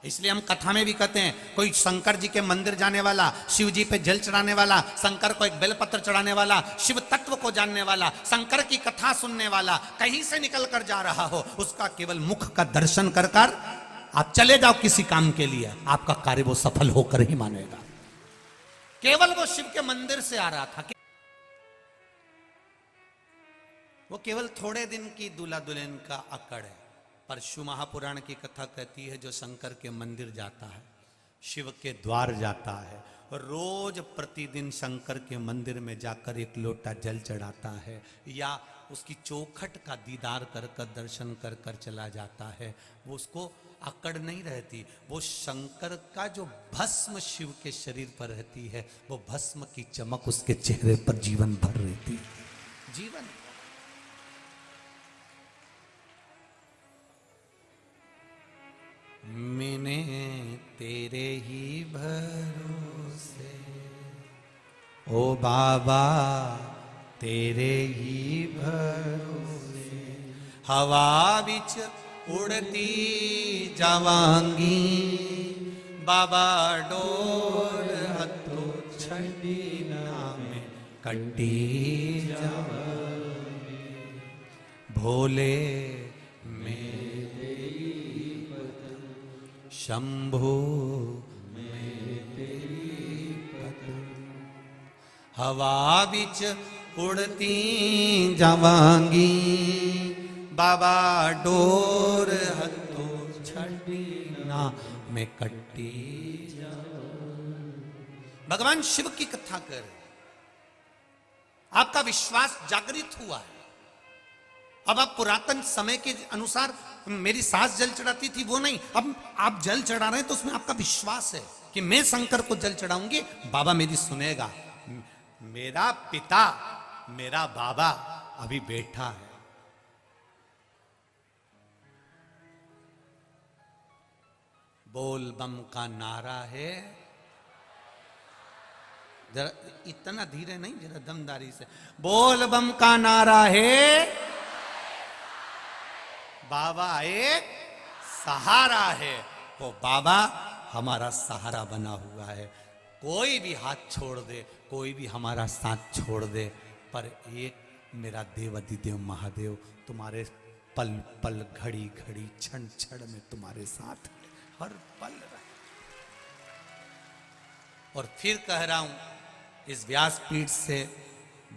A: इसलिए हम कथा में भी कहते हैं, कोई शंकर जी के मंदिर जाने वाला, शिव जी पे जल चढ़ाने वाला, शंकर को एक बेलपत्र चढ़ाने वाला, शिव तत्व को जानने वाला, शंकर की कथा सुनने वाला, कहीं से निकल कर जा रहा हो, उसका केवल मुख का दर्शन कर कर आप चले जाओ किसी काम के लिए, आपका कार्य वो सफल होकर ही मानेगा। केवल वो शिव के मंदिर से आ रहा था, वो केवल थोड़े दिन की दूल्हा दुल्हन का अकड़ है। पर शिव महापुराण की कथा कहती है, जो शंकर के मंदिर जाता है, शिव के द्वार जाता है, रोज प्रतिदिन शंकर के मंदिर में जाकर एक लोटा जल चढ़ाता है, या उसकी चौखट का दीदार कर कर दर्शन कर कर चला जाता है, वो उसको अकड़ नहीं रहती। वो शंकर का जो भस्म शिव के शरीर पर रहती है, वो भस्म की चमक उसके चेहरे पर जीवन भर रहती है। जीवन मैंने तेरे ही भरोसे, ओ बाबा तेरे ही भरोसे, हवा बिच उड़ती जावांगी, बाबा डोर हथो छड़ी नाम कट्टी जावांगी, भोले शंभो हवा बिच उड़ती जावांगी, बाबा डोर हथो छड़ी ना में कट्टी जावांगी। भगवान शिव की कथा कर, आपका विश्वास जागृत हुआ है। अब आप पुरातन समय के अनुसार मेरी सास जल चढ़ाती थी वो नहीं, अब आप जल चढ़ा रहे हैं तो उसमें आपका विश्वास है कि मैं शंकर को जल चढ़ाऊंगी, बाबा मेरी सुनेगा। मेरा पिता, मेरा बाबा अभी बैठा है। बोल बम का नारा है, जरा इतना धीरे नहीं, जरा दमदारी से। बोल बम का नारा है, बाबा एक सहारा है। वो बाबा हमारा सहारा बना हुआ है। कोई भी हाथ छोड़ दे, कोई भी हमारा साथ छोड़ दे, पर एक मेरा देव अधिदेव महादेव तुम्हारे पल पल, घड़ी घड़ी, क्षण क्षण में तुम्हारे साथ है, हर पल रहे। और फिर कह रहा हूं, इस व्यासपीठ से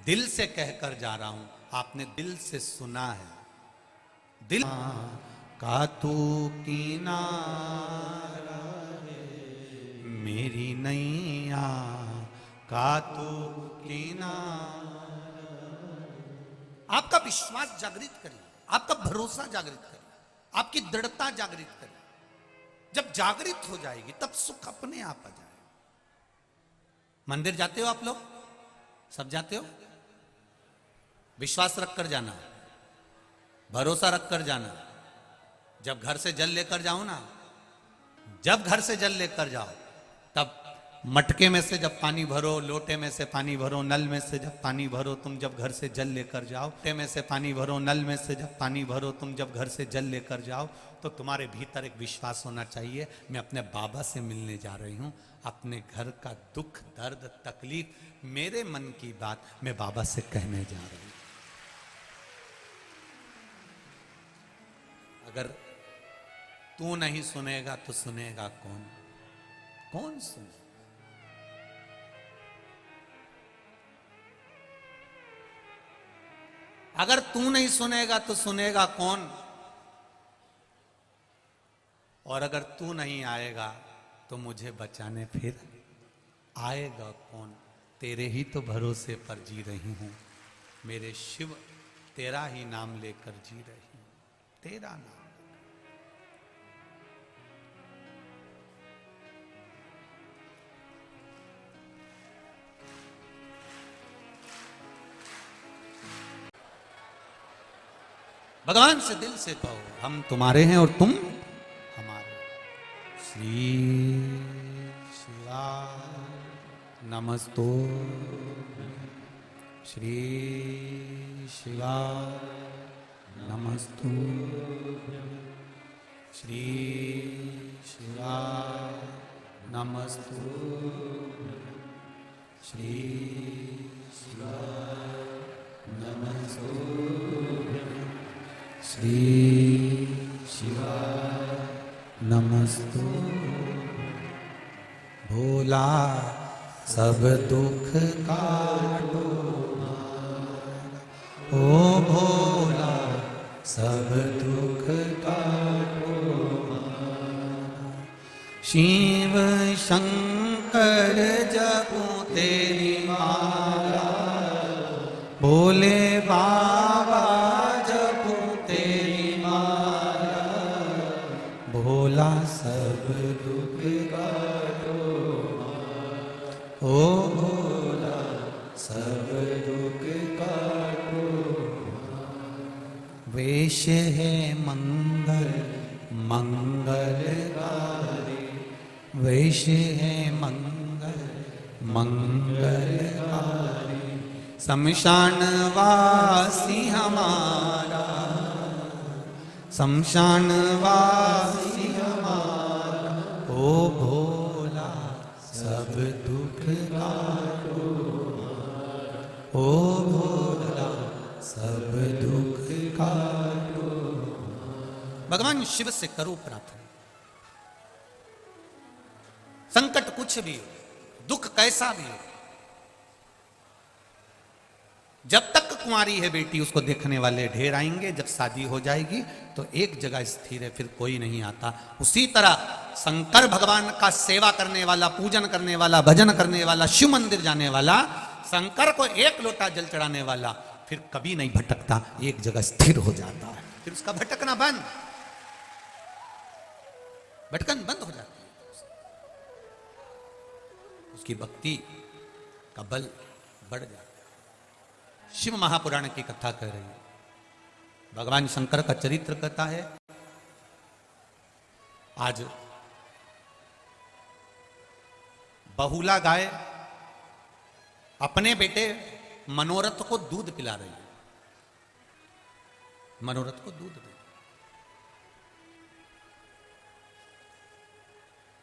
A: दिल से कहकर जा रहा हूं, आपने दिल से सुना है, दिल का तू किनारा मेरी नैया का तू किनारा। आपका विश्वास जागृत करिए, आपका भरोसा जागृत करिए, आपकी दृढ़ता जागृत करिए। जब जागृत हो जाएगी तब सुख अपने आप आ जाए। मंदिर जाते हो आप लोग? सब जाते हो? विश्वास रखकर जाना, भरोसा रखकर जाना। जब घर से जल लेकर जाओ ना, जब घर से जल लेकर जाओ, तब मटके में से जब पानी भरो, लोटे में से पानी भरो, नल में से जब पानी भरो, तुम जब घर से जल लेकर जाओ, लोटे में से पानी भरो, नल में से जब पानी भरो, तुम जब घर से जल लेकर जाओ, तो तुम्हारे भीतर एक विश्वास होना चाहिए, मैं अपने बाबा से मिलने जा रही हूं। अपने घर का दुख, दर्द, तकलीफ, मेरे मन की बात मैं बाबा से कहने जा रही हूं। अगर तू नहीं सुनेगा तो सुनेगा कौन? कौन सुने? अगर तू नहीं सुनेगा तो सुनेगा कौन? और अगर तू नहीं आएगा तो मुझे बचाने फिर आएगा कौन? तेरे ही तो भरोसे पर जी रही हूं मेरे शिव, तेरा ही नाम लेकर जी रही हूं, तेरा नाम। भगवान से दिल से कहो, हम तुम्हारे हैं और तुम हमारे। श्री शिवाय नमस्तो, श्री शिवाय नमस्तु, श्री शिवाय नमस्तु, श्री शिवाय नमस्तु, श्री शिवाय नमस्तु। भोला सब दुख काटो, ओ भोला सब दुख काटो। शिव शंकर जपो तेरी माला, भोले बाबा जपो तेरी माला, भोला सब दुख काटो, ओ भोला सब दुख काटो। वेश है मंगल मंगलकारी, वेश है मंगल मंगलकारी। शमशान वासी हमारा, शमशान वासी हमारा, ओ भोला सब दुख काटो, ओ भोला सब दुख काटो। भगवान शिव से करो प्रार्थना। संकट कुछ भी हो, दुख कैसा भी हो, जब तक कुंवारी है बेटी उसको देखने वाले ढेर आएंगे, जब शादी हो जाएगी तो एक जगह स्थिर है, फिर कोई नहीं आता। उसी तरह शंकर भगवान का सेवा करने वाला, पूजन करने वाला, भजन करने वाला, शिव मंदिर जाने वाला, शंकर को एक लोटा जल चढ़ाने वाला फिर कभी नहीं भटकता, एक जगह स्थिर हो जाता है, फिर उसका भटकना बंद, भटकन बंद हो जाती है, उसकी भक्ति का बल बढ़ जाता है। शिव महापुराण की कथा कह रही है, भगवान शंकर का चरित्र कहता है। आज बहुला गाय अपने बेटे मनोरथ को दूध पिला रही है, मनोरथ को दूध दे।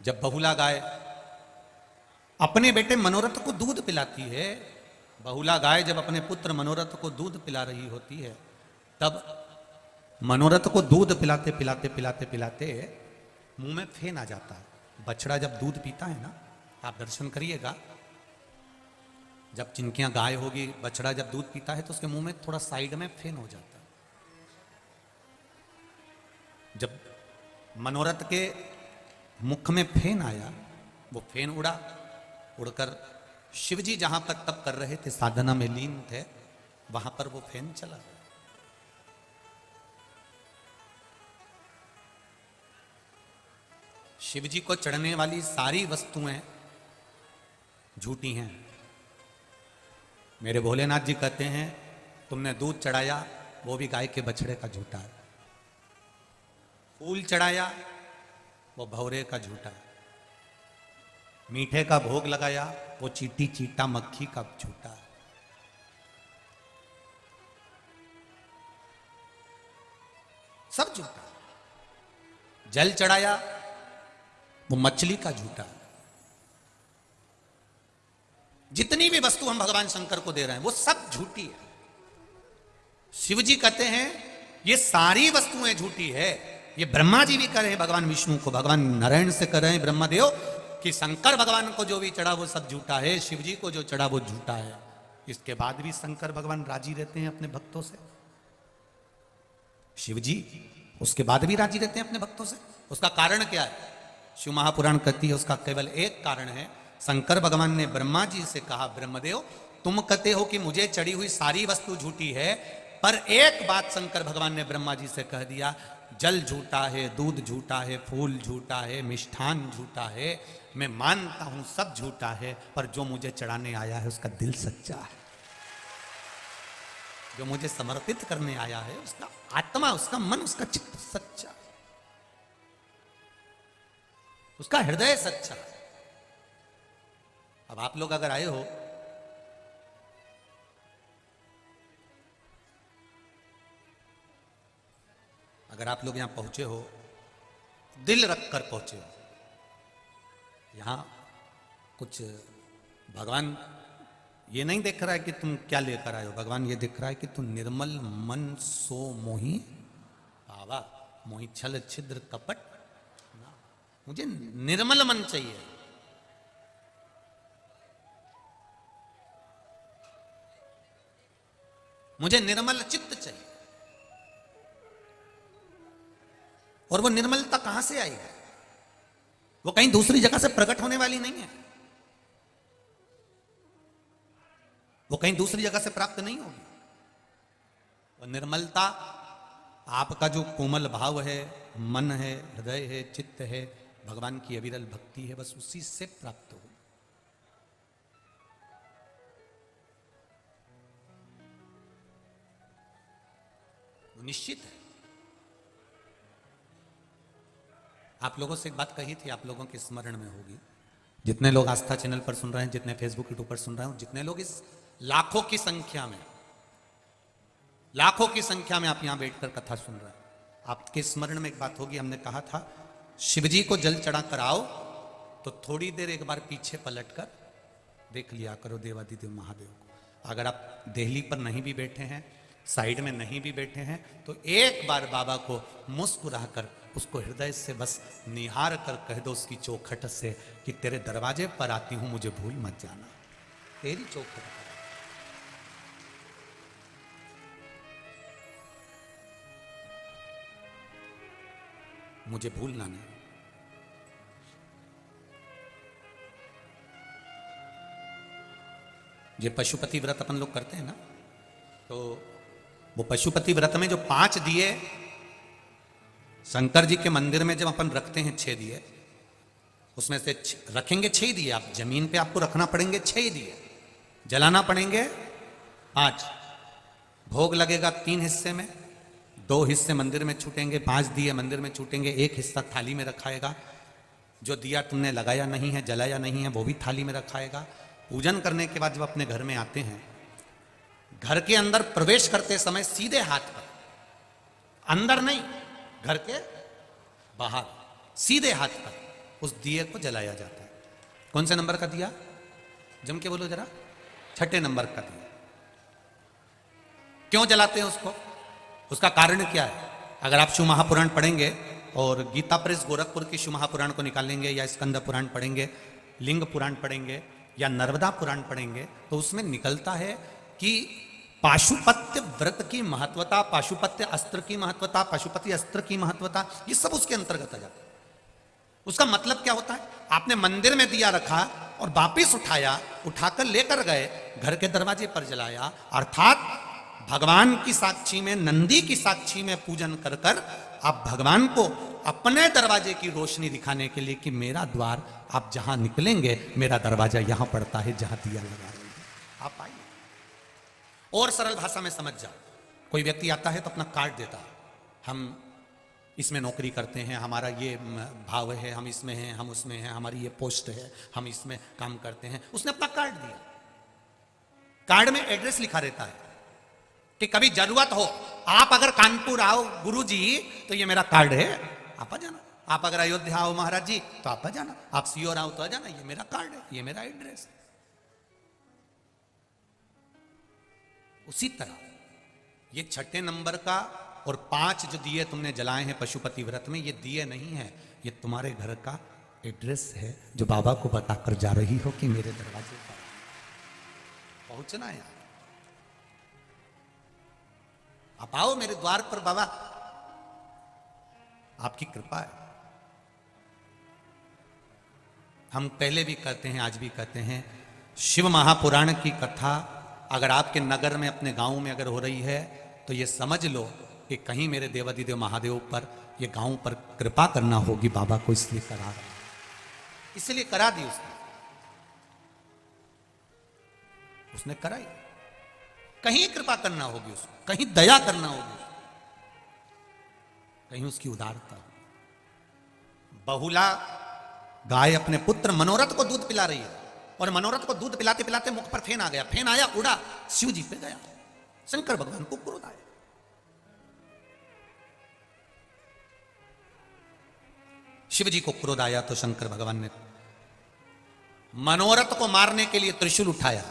A: जब बहुला गाय अपने बेटे मनोरथ को दूध पिलाती है, बहुला गाय जब अपने पुत्र मनोरथ को दूध पिला रही होती है, तब मनोरथ को दूध पिलाते पिलाते पिलाते पिलाते मुंह में फेन आ जाता है। बछड़ा जब दूध पीता है ना, आप दर्शन करिएगा, जब चिंकियां गाय होगी, बछड़ा जब दूध पीता है तो उसके मुंह में थोड़ा साइड में फेन हो जाता है। जब मनोरथ के मुख में फेन आया, वो फेन उड़ा, उड़कर शिवजी जहां पर तप कर रहे थे, साधना में लीन थे, वहां पर वो फेन चला गया। शिवजी को चढ़ने वाली सारी वस्तुएं झूठी हैं। मेरे भोलेनाथ जी कहते हैं, तुमने दूध चढ़ाया, वो भी गाय के बछड़े का झूठा है। फूल चढ़ाया, वो भौरे का झूठा है। मीठे का भोग लगाया, वो चीटी चीटा मक्खी का झूठा है। सब झूठा। जल चढ़ाया, वो मछली का झूठा है। जितनी भी वस्तु हम भगवान शंकर को दे रहे हैं, वो सब झूठी है। शिव जी कहते हैं ये सारी वस्तुएं झूठी है। ये ब्रह्मा जी भी कह रहे हैं भगवान विष्णु को, भगवान नारायण से कह रहे हैं ब्रह्मदेव कि शंकर भगवान को जो भी चढ़ा वो सब झूठा है, शिव जी को जो चढ़ा वो झूठा है। इसके बाद भी शंकर भगवान राजी रहते हैं अपने भक्तों से। शिव जी उसके बाद भी राजी रहते हैं अपने भक्तों से। उसका कारण क्या है? शिव महापुराण कहती है उसका केवल एक कारण है। शंकर भगवान ने ब्रह्मा जी से कहा, ब्रह्मदेव तुम कहते हो कि मुझे चढ़ी हुई सारी वस्तु झूठी है, पर एक बात शंकर भगवान ने ब्रह्मा जी से कह दिया, जल झूठा है, दूध झूठा है, फूल झूठा है, मिष्ठान झूठा है, मैं मानता हूं सब झूठा है, पर जो मुझे चढ़ाने आया है उसका दिल सच्चा है। जो मुझे समर्पित करने आया है उसका आत्मा, उसका मन, उसका चित्त सच्चा, उसका हृदय सच्चा। अब आप लोग अगर आए हो, अगर आप लोग यहां पहुंचे हो, दिल रख कर पहुंचे हो, यहां कुछ भगवान ये नहीं देख रहा है कि तुम क्या लेकर आए हो, भगवान ये देख रहा है कि तुम निर्मल मन सो मोही भावा, मोही छल छिद्र कपट, मुझे निर्मल मन चाहिए। मुझे निर्मल चित्त चाहिए। और वो निर्मलता कहां से आएगी? वो कहीं दूसरी जगह से प्रकट होने वाली नहीं है, वो कहीं दूसरी जगह से प्राप्त नहीं होगी। वो निर्मलता आपका जो कोमल भाव है, मन है, हृदय है, चित्त है, भगवान की अविरल भक्ति है, बस उसी से प्राप्त हो। निश्चित है। आप लोगों से एक बात कही थी, आप लोगों के स्मरण में होगी, जितने लोग आस्था चैनल पर सुन रहे हैं, जितने फेसबुक यूट्यूब पर सुन रहे हैं, जितने लोग इस लाखों की संख्या में आप यहां बैठकर कथा सुन रहे हैं, आपके स्मरण में एक बात होगी। हमने कहा था शिवजी को जल चढ़ा कर आओ तो थोड़ी देर एक बार पीछे पलटकर देख लिया करो देवादिदेव महादेव को। अगर आप देहली पर नहीं भी बैठे हैं, साइड में नहीं भी बैठे हैं, तो एक बार बाबा को मुस्कुरा कर, उसको हृदय से बस निहार कर कह दो उसकी चौखट से कि तेरे दरवाजे पर आती हूं, मुझे भूल मत जाना। तेरी चौखट पर मुझे भूलना नहीं। ये पशुपति व्रत अपन लोग करते हैं ना, तो वो पशुपति व्रत में जो 5 दिए शंकर जी के मंदिर में जब अपन रखते हैं, 6 दिए, उसमें से रखेंगे 6 दिए। आप जमीन पे आपको रखना पड़ेंगे 6 दिए, जलाना पड़ेंगे 5, भोग लगेगा 3 हिस्से में, 2 हिस्से मंदिर में छूटेंगे, 5 दिए मंदिर में छूटेंगे, 1 हिस्सा थाली में रखाएगा। जो दिया तुमने लगाया नहीं है, जलाया नहीं है, वो भी थाली में रखाएगा। पूजन करने के बाद जब अपने घर में आते हैं, घर के अंदर प्रवेश करते समय सीधे हाथ पर, अंदर नहीं, घर के बाहर सीधे हाथ पर उस दिए को जलाया जाता है। कौन से नंबर का दिया, जम के बोलो जरा, छठे नंबर का दिया। क्यों जलाते हैं उसको, उसका कारण क्या है? अगर आप शिव महापुराण पढ़ेंगे और गीता प्रेस गोरखपुर की शिव महापुराण को निकालेंगे, या स्कंद पुराण पढ़ेंगे, लिंग पुराण पढ़ेंगे, या नर्मदा पुराण पढ़ेंगे, तो उसमें निकलता है कि पाशुपत्य व्रत की महत्वता, पाशुपत्य अस्त्र की महत्वता, पाशुपति अस्त्र की महत्वता, ये सब उसके अंतर्गत आ जाता है। उसका मतलब क्या होता है? आपने मंदिर में दिया रखा और वापिस उठाया, उठाकर लेकर गए, घर के दरवाजे पर जलाया, अर्थात भगवान की साक्षी में, नंदी की साक्षी में पूजन कर कर आप भगवान को अपने दरवाजे की रोशनी दिखाने के लिए कि मेरा द्वार, आप जहां निकलेंगे मेरा दरवाजा यहां पड़ता है जहां दिया लगा रहे हैं, आप आइए। और सरल भाषा में समझ जाओ, कोई व्यक्ति आता है तो अपना कार्ड देता है, हम इसमें नौकरी करते हैं, हमारा ये भाव है, हम इसमें हैं, हम उसमें हैं, हमारी ये पोस्ट है, हम इसमें काम करते हैं। उसने अपना कार्ड दिया, कार्ड में एड्रेस लिखा रहता है कि कभी जरूरत हो, आप अगर कानपुर आओ गुरुजी तो ये मेरा कार्ड है, आप आ जाना। आप अगर अयोध्या आओ महाराज जी तो आप आ जाना, आप सीओर आओ तो आ जाना, ये मेरा कार्ड है, ये मेरा एड्रेस है। उसी तरह ये छठे नंबर का और 5 जो दिए तुमने जलाए हैं पशुपति व्रत में, ये दिए नहीं है, ये तुम्हारे घर का एड्रेस है जो बाबा को बताकर जा रही हो कि मेरे दरवाजे पर पहुंचना है, आप आओ मेरे द्वार पर, बाबा आपकी कृपा है। हम पहले भी कहते हैं, आज भी कहते हैं, शिव महापुराण की कथा अगर आपके नगर में, अपने गांव में अगर हो रही है तो ये समझ लो कि कहीं मेरे देवाधिदेव महादेव पर, ये गांव पर कृपा करना होगी बाबा को, इसलिए करा रहा है, इसलिए करा दी उसने कराई। कहीं कृपा करना होगी उसको, कहीं दया करना होगी, कहीं उसकी उदारता। बहुला गाय अपने पुत्र मनोरथ को दूध पिला रही है और मनोरथ को दूध पिलाते पिलाते मुख पर फेन आ गया, फेन आया, उड़ा, शिव जी पे गया, शंकर भगवान को क्रोध आया। शिव जी को क्रोध आया तो शंकर भगवान ने मनोरथ को मारने के लिए त्रिशूल उठाया।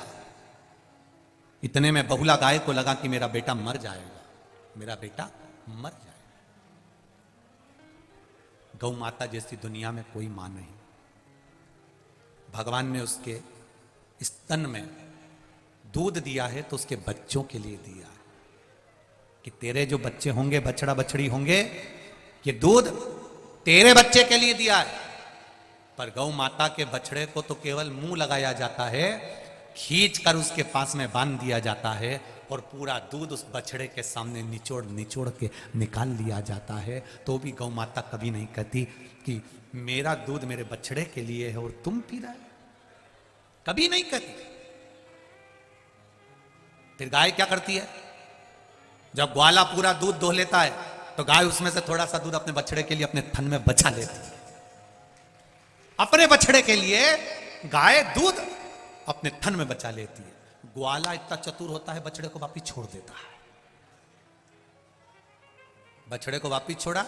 A: इतने में बहुला गाय को लगा कि मेरा बेटा मर जाएगा, मेरा बेटा मर जाएगा। गौ माता जैसी दुनिया में कोई मां नहीं। भगवान ने उसके स्तन में दूध दिया है तो उसके बच्चों के लिए दिया है कि तेरे जो बच्चे होंगे, बछड़ा बछड़ी होंगे, ये दूध तेरे बच्चे के लिए दिया है। पर गौ माता के बछड़े को तो केवल मुंह लगाया जाता है, खींच कर उसके पास में बांध दिया जाता है और पूरा दूध उस बछड़े के सामने निचोड़ निचोड़ के निकाल लिया जाता है। तो भी गौ माता कभी नहीं कहती कि मेरा दूध मेरे बछड़े के लिए है और तुम पी रहे, कभी नहीं कहती। फिर गाय क्या करती है, जब ग्वाला पूरा दूध दोह लेता है तो गाय उसमें से थोड़ा सा दूध अपने बछड़े के लिए अपने थन में बचा लेती है। अपने बछड़े के लिए गाय दूध अपने थन में बचा लेती है। ग्वाला इतना चतुर होता है, बछड़े को वापिस छोड़ देता है। बछड़े को वापिस छोड़ा,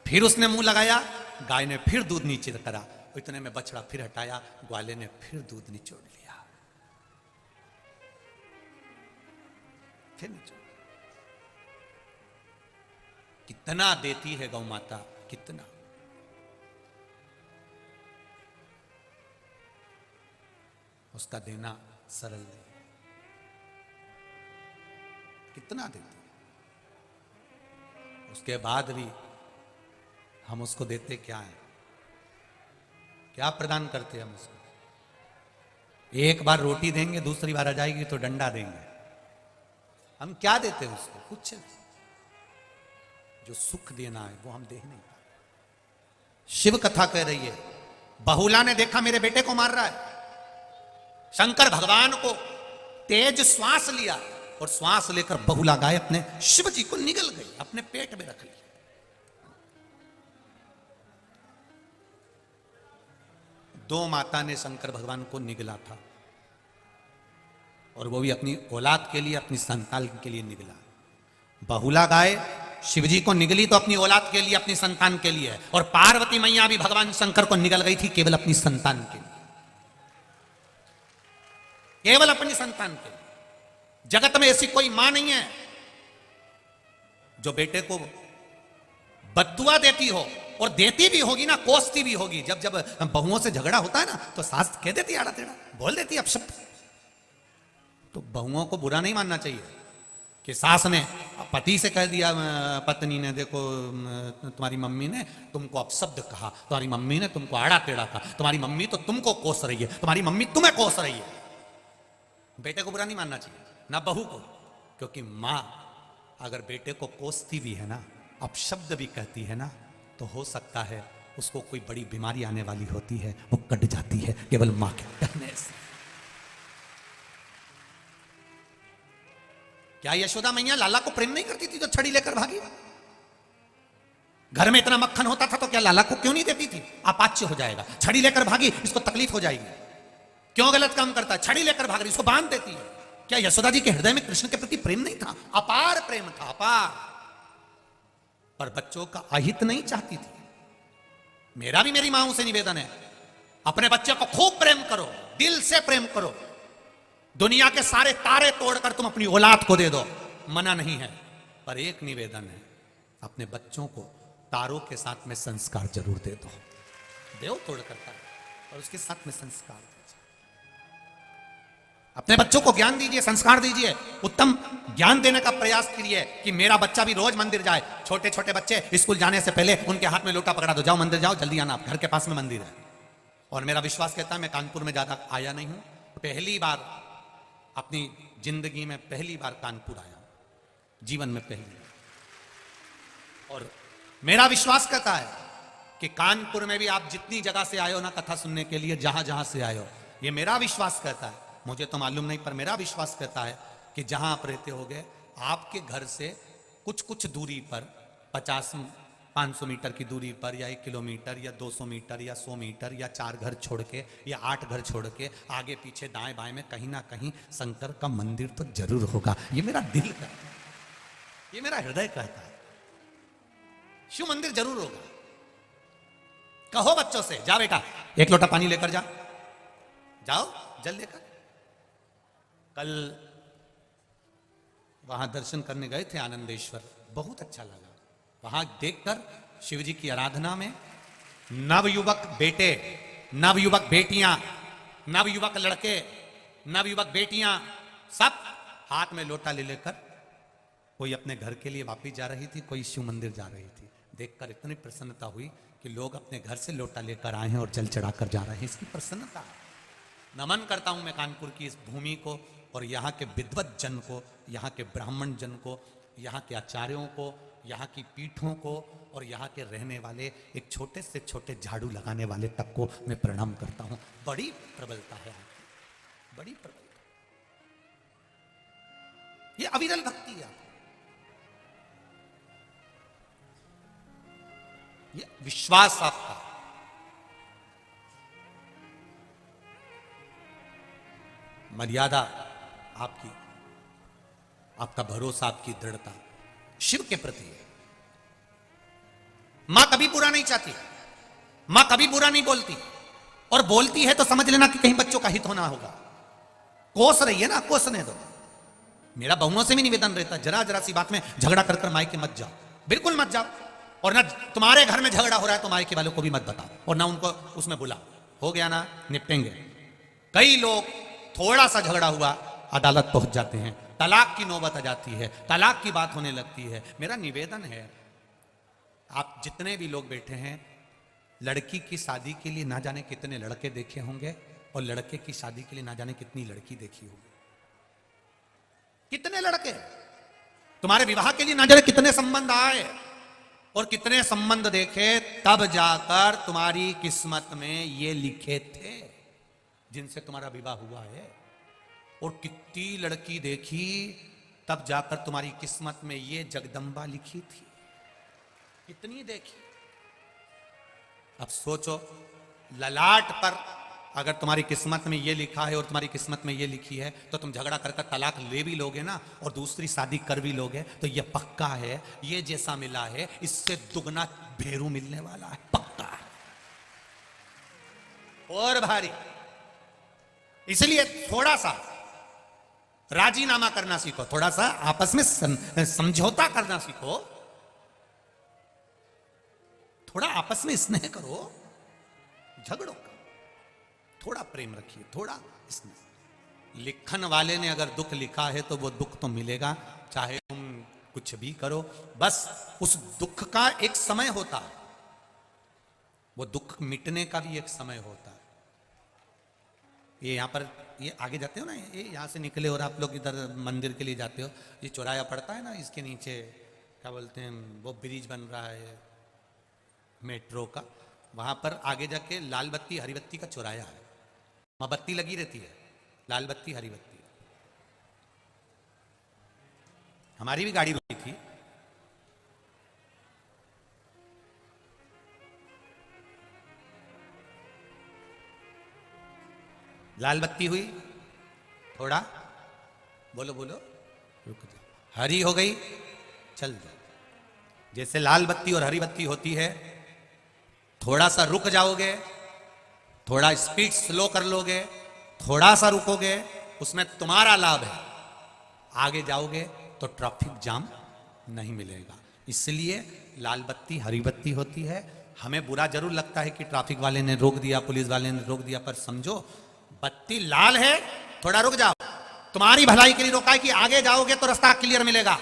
A: फिर उसने मुंह लगाया, गाय ने फिर दूध नीचे करा, इतने में बछड़ा फिर हटाया, ग्वाले ने फिर दूध निचोड़ लिया, फिर निचोड़। कितना देती है गौ माता, कितना। उसका देना सरल नहीं, कितना देती है। उसके बाद भी हम उसको देते क्या है, क्या प्रदान करते हैं हम उसको? एक बार रोटी देंगे, दूसरी बार आ जाएगी तो डंडा देंगे। हम क्या देते हैं उसको? कुछ नहीं। जो सुख देना है वो हम दे नहीं पाते। शिव कथा कह रही है, बहुला ने देखा मेरे बेटे को मार रहा है, शंकर भगवान को तेज श्वास लिया और श्वास लेकर बहुला गाय अपने शिव जी को निगल गई, अपने पेट में रख लिया। दो माता ने शंकर भगवान को निगला था और वो भी अपनी औलाद के लिए, अपनी संतान के लिए निगला। बहुला गाय शिवजी को निगली तो अपनी औलाद के लिए, अपनी संतान के लिए, और पार्वती मैया भी भगवान शंकर को निगल गई थी केवल अपनी संतान के लिए, केवल अपनी संतान के लिए। जगत में ऐसी कोई मां नहीं है जो बेटे को बद्दुआ देती हो, और देती भी होगी ना, कोसती भी होगी। जब जब बहुओं से झगड़ा होता है ना, तो सास कह देती आड़ा टेढ़ा, बोल देती अपशब्द। तो बहुओं को बुरा नहीं मानना चाहिए कि सास ने पति से कह दिया, पत्नी ने, देखो तुम्हारी मम्मी ने तुमको अपशब्द कहा, तुम्हारी मम्मी ने तुमको आड़ा टेढ़ा कहा, तुम्हारी मम्मी तो तुमको कोस रही है, तुम्हारी मम्मी तुम्हें कोस रही है। बेटे को बुरा नहीं मानना चाहिए, ना बहू को, क्योंकि मां अगर बेटे को कोसती भी है ना, अपशब्द भी कहती है ना, तो हो सकता है उसको कोई बड़ी बीमारी आने वाली होती है, वो कट जाती है केवल मां के कहने से। क्या यशोदा मैया लाला को प्रेम नहीं करती थी जो छड़ी लेकर भागी? घर में इतना मक्खन होता था तो क्या लाला को क्यों नहीं देती थी? अपाच्य हो जाएगा, छड़ी लेकर भागी, इसको तकलीफ हो जाएगी, क्यों गलत काम करता है, छड़ी लेकर भाग रही, इसको बांध देती है। क्या यशोदा जी के हृदय में कृष्ण के प्रति प्रेम नहीं था? अपार प्रेम था, अपार। पर बच्चों का अहित नहीं चाहती थी। मेरा भी मेरी मां से निवेदन है, अपने बच्चे को खूब प्रेम करो, दिल से प्रेम करो। दुनिया के सारे तारे तोड़कर तुम अपनी औलाद को दे दो, मना नहीं है, पर एक निवेदन है, अपने बच्चों को तारों के साथ में संस्कार जरूर दे दो। देव तोड़ करता है और उसके साथ में संस्कार दीजिए। अपने बच्चों को ज्ञान दीजिए, संस्कार दीजिए, उत्तम ज्ञान देने का प्रयास कीजिए कि मेरा बच्चा भी रोज मंदिर जाए। छोटे छोटे बच्चे स्कूल जाने से पहले उनके हाथ में लोटा पकड़ा दो, जाओ मंदिर जाओ, जल्दी आना, घर के पास में मंदिर है। और मेरा विश्वास कहता है, मैं कानपुर में ज्यादा आया नहीं हूं, पहली बार अपनी जिंदगी में पहली बार कानपुर आया हूं, जीवन में पहली बार। और मेरा विश्वास कहता है कि कानपुर में भी आप जितनी जगह से आए हो ना कथा सुनने के लिए, जहां जहां से आए हो, ये मेरा विश्वास कहता है, मुझे तो मालूम नहीं, पर मेरा विश्वास कहता है कि जहां आप रहते होगे, आपके घर से कुछ कुछ दूरी पर, 50-500 मीटर की दूरी पर, या 1 किलोमीटर, या 200 मीटर, या 100 मीटर, या 4 घर छोड़ के, या 8 घर छोड़ के, आगे पीछे दाएं बाएं में कहीं ना कहीं शंकर का मंदिर तो जरूर होगा। ये मेरा दिल कहता है, ये मेरा हृदय कहता है, शिव मंदिर जरूर होगा। कहो बच्चों से, जा बेटा 1 लोटा पानी लेकर जा, जाओ जल लेकर। कल वहां दर्शन करने गए थे आनंदेश्वर, बहुत अच्छा लगा। वहां देखकर शिव जी की आराधना में नवयुवक बेटे, नवयुवक बेटियां, नवयुवक लड़के, नवयुवक बेटियां, सब हाथ में लोटा ले लेकर, कोई अपने घर के लिए वापिस जा रही थी, कोई शिव मंदिर जा रही थी। देखकर इतनी प्रसन्नता हुई कि लोग अपने घर से लोटा लेकर आए हैं और जल चढ़ाकर जा रहे हैं, इसकी प्रसन्नता है। नमन करता हूं मैं कानपुर की इस भूमि को, और यहाँ के विद्वत जन को, यहाँ के ब्राह्मण जन को, यहाँ के आचार्यों को, यहाँ की पीठों को, और यहाँ के रहने वाले एक छोटे से छोटे झाड़ू लगाने वाले तक को मैं प्रणाम करता हूं। बड़ी प्रबलता है, बड़ी प्रबलता, ये अविरल भक्ति है, ये विश्वास आपका, मर्यादा आपकी, आपका भरोसा, आपकी दृढ़ता शिव के प्रति है। मां कभी बुरा नहीं चाहती, मां कभी बुरा नहीं बोलती, और बोलती है तो समझ लेना कि कहीं बच्चों का हित होना होगा। कोस रही है ना, कोसने दो। मेरा बहुओं से भी निवेदन रहता है, जरा जरा सी बात में झगड़ा कर कर मायके मत जाओ, बिल्कुल मत जाओ। और ना तुम्हारे घर में झगड़ा हो रहा है तो मायके वालों को भी मत बताओ, और ना उनको उसमें बुलाओ। हो गया ना, निपटेंगे। कई लोग थोड़ा सा झगड़ा हुआ अदालत पहुंच जाते हैं, तलाक की नौबत आ जाती है, तलाक की बात होने लगती है। मेरा निवेदन है, आप जितने भी लोग बैठे हैं, लड़की की शादी के लिए ना जाने कितने लड़के देखे होंगे, और लड़के की शादी के लिए ना जाने कितनी लड़की देखी होगी। कितने लड़के तुम्हारे विवाह के लिए ना जाने कितने संबंध आए, और कितने संबंध देखे, तब जाकर तुम्हारी किस्मत में ये लिखे थे जिनसे तुम्हारा विवाह हुआ है। और कितनी लड़की देखी, तब जाकर तुम्हारी किस्मत में ये जगदम्बा लिखी थी, कितनी देखी। अब सोचो, ललाट पर अगर तुम्हारी किस्मत में ये लिखा है और तुम्हारी किस्मत में ये लिखी है तो तुम झगड़ा कर तलाक ले भी लोगे ना और दूसरी शादी कर भी लोगे तो ये पक्का है, ये जैसा मिला है इससे दुगना भेरू मिलने वाला है, पक्का है और भारी। इसलिए थोड़ा सा राजीनामा करना सीखो, थोड़ा सा आपस में समझौता करना सीखो, थोड़ा आपस में स्नेह करो, झगड़ो, थोड़ा प्रेम रखिए, थोड़ा स्नेह। लिखन वाले ने अगर दुख लिखा है तो वो दुख तो मिलेगा, चाहे तुम कुछ भी करो। बस उस दुख का एक समय होता है, वो दुख मिटने का भी एक समय होता है। ये यहां पर ये आगे जाते हो ना, ये यहां से निकले और आप लोग इधर मंदिर के लिए जाते हो, ये चौराया पड़ता है ना, इसके नीचे क्या बोलते हैं वो ब्रिज बन रहा है मेट्रो का, वहां पर आगे जाके लाल बत्ती हरी बत्ती का चौराया है, वहां बत्ती लगी रहती है, लाल बत्ती हरी बत्ती। हमारी भी गाड़ी रुकी थी, लाल बत्ती हुई, थोड़ा बोलो बोलो रुक जाओ, हरी हो गई चल जाओ। जैसे लाल बत्ती और हरी बत्ती होती है, थोड़ा सा रुक जाओगे, थोड़ा स्पीड स्लो कर लोगे, थोड़ा सा रुकोगे, उसमें तुम्हारा लाभ है, आगे जाओगे तो ट्रैफिक जाम नहीं मिलेगा। इसलिए लाल बत्ती हरी बत्ती होती है। हमें बुरा जरूर लगता है कि ट्रैफिक वाले ने रोक दिया, पुलिस वाले ने रोक दिया, पर समझो बत्ती लाल है, थोड़ा रुक जाओ, तुम्हारी भलाई के लिए रोका है कि आगे जाओगे तो रास्ता क्लियर मिलेगा।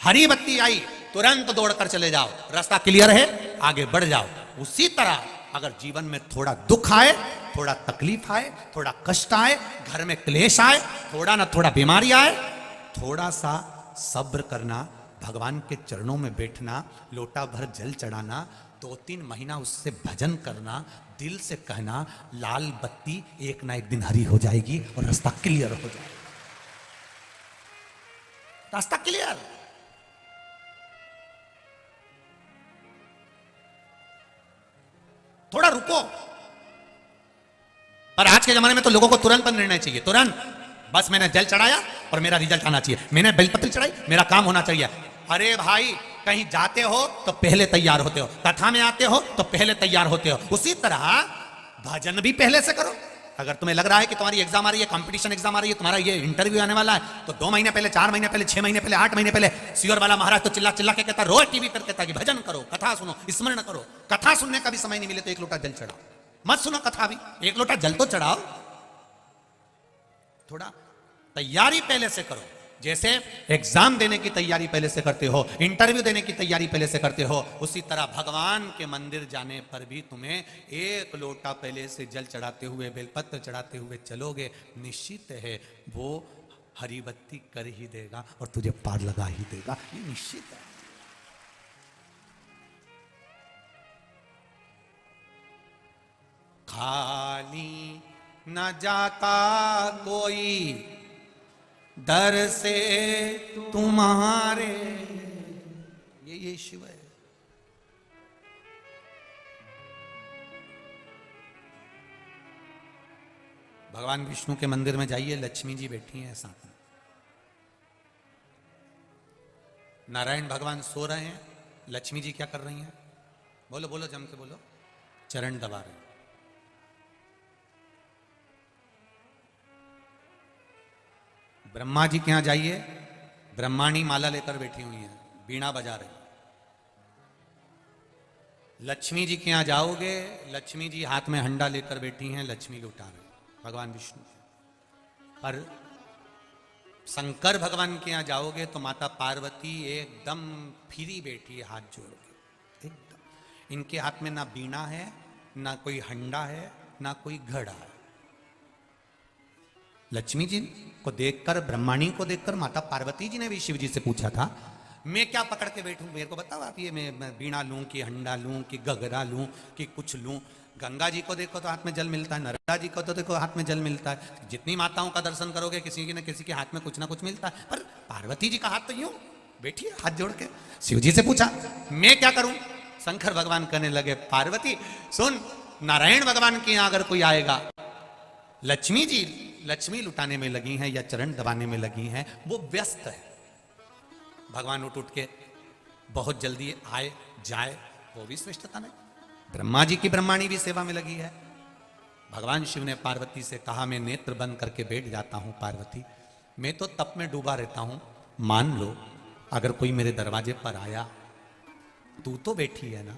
A: हरी बत्ती आई, तुरंत दौड़कर चले जाओ, रास्ता क्लियर है, आगे बढ़ जाओ। उसी तरह अगर जीवन में थोड़ा दुख आए, थोड़ा तकलीफ आए, थोड़ा कष्ट आए, घर में क्लेश आए, थोड़ा ना थोड़ा बीमारी आए, थोड़ा सा सब्र करना, भगवान के चरणों में बैठना, लोटा भर जल चढ़ाना, 2-3 महीना उससे भजन करना, दिल से कहना लाल बत्ती एक ना एक दिन हरी हो जाएगी और रास्ता क्लियर हो जाएगा, रास्ता क्लियर। थोड़ा रुको। पर आज के जमाने में तो लोगों को तुरंत निर्णय चाहिए, तुरंत, बस मैंने जल चढ़ाया और मेरा रिजल्ट आना चाहिए, मैंने बेलपत्र चढ़ाई मेरा काम होना चाहिए। अरे भाई, कहीं जाते हो तो पहले तैयार होते हो, कथा में आते हो तो पहले तैयार होते हो, उसी तरह भजन भी पहले से करो। अगर तुम्हें लग रहा है कि तुम्हारी एग्जाम आ रही है, कंपटीशन एग्जाम आ रही है, तुम्हारा ये इंटरव्यू आने वाला है, तो 2 महीने पहले, 4 महीने पहले, 6 महीने पहले, 8 महीने पहले सियोर वाला महाराज तो चिल्ला चिल्ला के कहता, रोज टीवी पर कहता कि भजन करो, कथा सुनो, स्मरण करो। कथा सुनने का भी समय नहीं मिले तो 1 लोटा जल चढ़ाओ, मत सुनो कथा भी, 1 लोटा जल तो चढ़ाओ। थोड़ा तैयारी पहले से करो, जैसे एग्जाम देने की तैयारी पहले से करते हो, इंटरव्यू देने की तैयारी पहले से करते हो, उसी तरह भगवान के मंदिर जाने पर भी तुम्हें 1 लोटा पहले से जल चढ़ाते हुए, बेलपत्र चढ़ाते हुए चलोगे, निश्चित है वो हरी बत्ती कर ही देगा और तुझे पार लगा ही देगा, ये निश्चित है। खाली न जाता कोई दर से तुम्हारे, ये शिव है। भगवान विष्णु के मंदिर में जाइए, लक्ष्मी जी बैठी हैं साथ में, नारायण भगवान सो रहे हैं, लक्ष्मी जी क्या कर रही हैं? बोलो बोलो, जम के बोलो, चरण दबा रहे हैं। ब्रह्मा जी के यहां जाइए, ब्रह्माणी माला लेकर बैठी हुई हैं, बीणा बजा रही। लक्ष्मी जी के यहां जाओगे, लक्ष्मी जी हाथ में हंडा लेकर बैठी हैं, लक्ष्मी लुटा रहे, भगवान विष्णु। पर शंकर भगवान के यहां जाओगे तो माता पार्वती एकदम फ्री बैठी है, हाथ जोड़ के एकदम। इनके हाथ में ना बीणा है, ना कोई हंडा है, ना कोई घड़ा है। लक्ष्मी जी को देखकर, ब्रह्माणी को देखकर माता पार्वती जी ने भी शिव जी से पूछा था, मैं क्या पकड़ के बैठूं, मेरे को बताओ आप, ये मैं बीणा लूं कि हंडा लूं कि गगरा लूं कि कुछ लूं। गंगा जी को देखो तो हाथ में जल मिलता है, नर्मदा जी को तो देखो हाथ में जल मिलता है, जितनी माताओं का दर्शन करोगे किसी न किसी के हाथ में कुछ ना कुछ मिलता है, पर पार्वती जी का हाथ तो यूं बैठी है, हाथ जोड़ के। शिव जी से पूछा, मैं क्या करूं? शंकर भगवान कहने लगे, पार्वती सुन, नारायण भगवान के यहां अगर कोई आएगा लक्ष्मी जी लक्ष्मी लुटाने में लगी हैं या चरण दबाने में लगी हैं, वो व्यस्त है। भगवान उठ उठ के बहुत जल्दी आए जाए, वो भी श्रेष्ठता नहीं। ब्रह्मा जी की ब्रह्माणी भी सेवा में लगी है। भगवान शिव ने पार्वती से कहा, मैं नेत्र बंद करके बैठ जाता हूं पार्वती, मैं तो तप में डूबा रहता हूं, मान लो अगर कोई मेरे दरवाजे पर आया, तू तो बैठी है ना,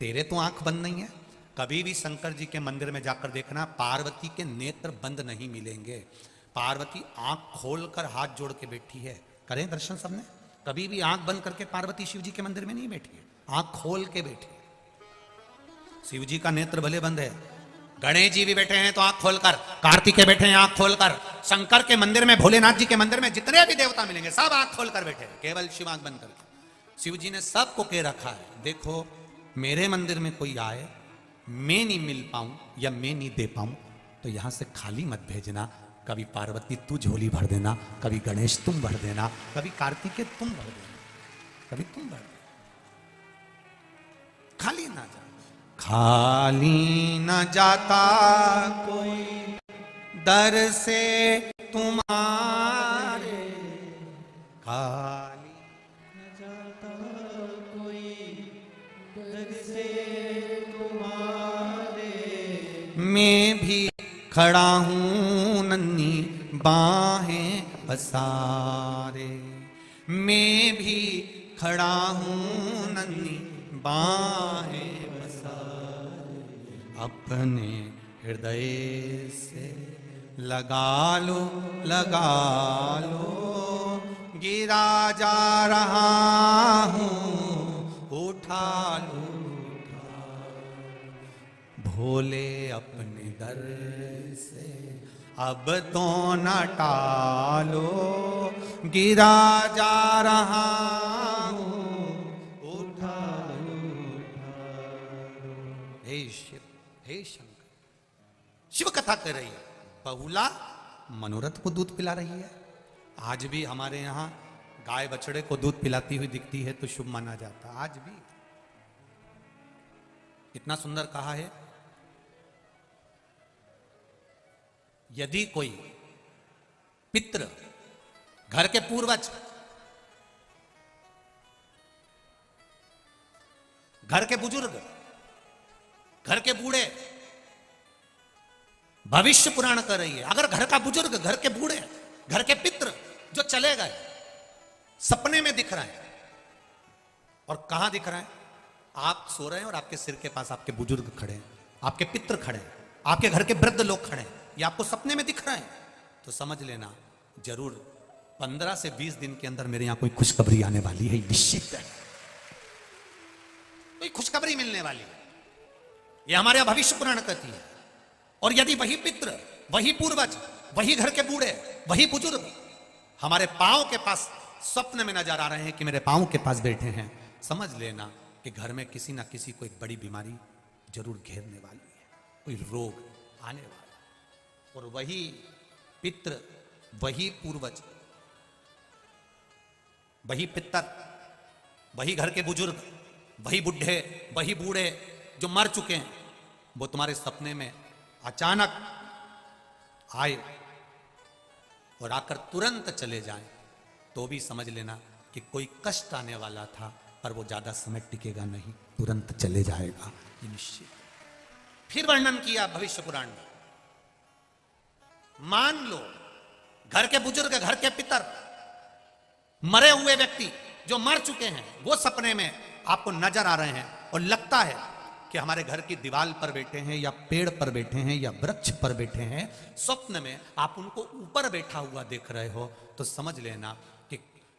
A: तेरे तो आंख बंद नहीं है। कभी भी शंकर जी के मंदिर में जाकर देखना, पार्वती के नेत्र बंद नहीं मिलेंगे। पार्वती आंख खोलकर हाथ जोड़ के बैठी है। करें दर्शन सबने, कभी भी आंख बंद करके पार्वती शिव जी के मंदिर में नहीं बैठी है, आंख खोल के बैठी है। शिव जी का नेत्र भले बंद है, गणेश जी भी बैठे हैं तो आंख खोलकर, कार्तिकेय बैठे हैं आंख खोलकर, शंकर के मंदिर में, भोलेनाथ जी के मंदिर में जितने भी देवता मिलेंगे सब आंख खोलकर बैठे हैं, केवल शिव आंख बंद करके। शिव जी ने सबको कह रखा है, देखो मेरे मंदिर में कोई आए, मैं नहीं मिल पाऊं या मैं नहीं दे पाऊं तो यहां से खाली मत भेजना। कभी पार्वती तू झोली भर देना, कभी गणेश तुम भर देना, कभी कार्तिकेय तुम भर देना, कभी तुम भर देना, खाली ना जा, खाली न जाता कोई दर से तुम्हारे, खाली न जाता कोई दर से तुम्हारे, मैं भी खड़ा हूं नन्ही बाहें पसारे, मैं भी खड़ा हूं नन्ही बाहें अपने हृदय से लगा लो, लगा लो, गिरा जा रहा हूं, उठा लो, उठा लो। भोले अपने दर से अब तो न टालो, गिरा जा रहा हूं, उठा लो, उठा लो। हे शिव, हे शंकर, शिव कथा कर रही है, बहुला मनोरथ को दूध पिला रही है। आज भी हमारे यहां गाय बछड़े को दूध पिलाती हुई दिखती है तो शुभ माना जाता, आज भी। इतना सुंदर कहा है, यदि कोई पितृ, घर के पूर्वज, घर के बुजुर्ग, घर के बूढ़े, भविष्य पुराण कर रही है, अगर घर का बुजुर्ग, घर के बूढ़े, घर के पितृ जो चले गए, सपने में दिख रहे हैं, और कहां दिख रहे हैं, आप सो रहे हैं और आपके सिर के पास आपके बुजुर्ग खड़े हैं, आपके पितृ खड़े हैं, आपके घर के वृद्ध लोग खड़े हैं, ये आपको सपने में दिख रहे हैं, तो समझ लेना जरूर 15 से 20 दिन के अंदर मेरे यहां कोई खुशखबरी आने वाली है, निश्चित है कोई खुशखबरी मिलने वाली है। ये हमारे यहां भविष्य पुराण कहती है। और यदि वही पितृ, वही पूर्वज, वही घर के बूढ़े, वही बुजुर्ग हमारे पांव के पास स्वप्न में नजर आ रहे हैं कि मेरे पांव के पास बैठे हैं, समझ लेना कि घर में किसी ना किसी को एक बड़ी बीमारी जरूर घेरने वाली है, कोई रोग आने वाला है। और वही पितृ, वही पूर्वज, वही पितर, वही घर के बुजुर्ग, वही बुढ़े, वही बूढ़े जो मर चुके हैं, वो तुम्हारे सपने में अचानक आए और आकर तुरंत चले जाएं, तो भी समझ लेना कि कोई कष्ट आने वाला था, पर वो ज्यादा समय टिकेगा नहीं, तुरंत चले जाएगा, ये निश्चित। फिर वर्णन किया भविष्य पुराण में, मान लो घर के बुजुर्ग, घर के पितर, मरे हुए व्यक्ति जो मर चुके हैं, वो सपने में आपको नजर आ रहे हैं और लगता है कि हमारे घर की दीवार पर बैठे हैं या पेड़ पर बैठे हैं या वृक्ष पर बैठे हैं, स्वप्न में आप उनको ऊपर बैठा हुआ देख रहे हो, तो समझ लेना कि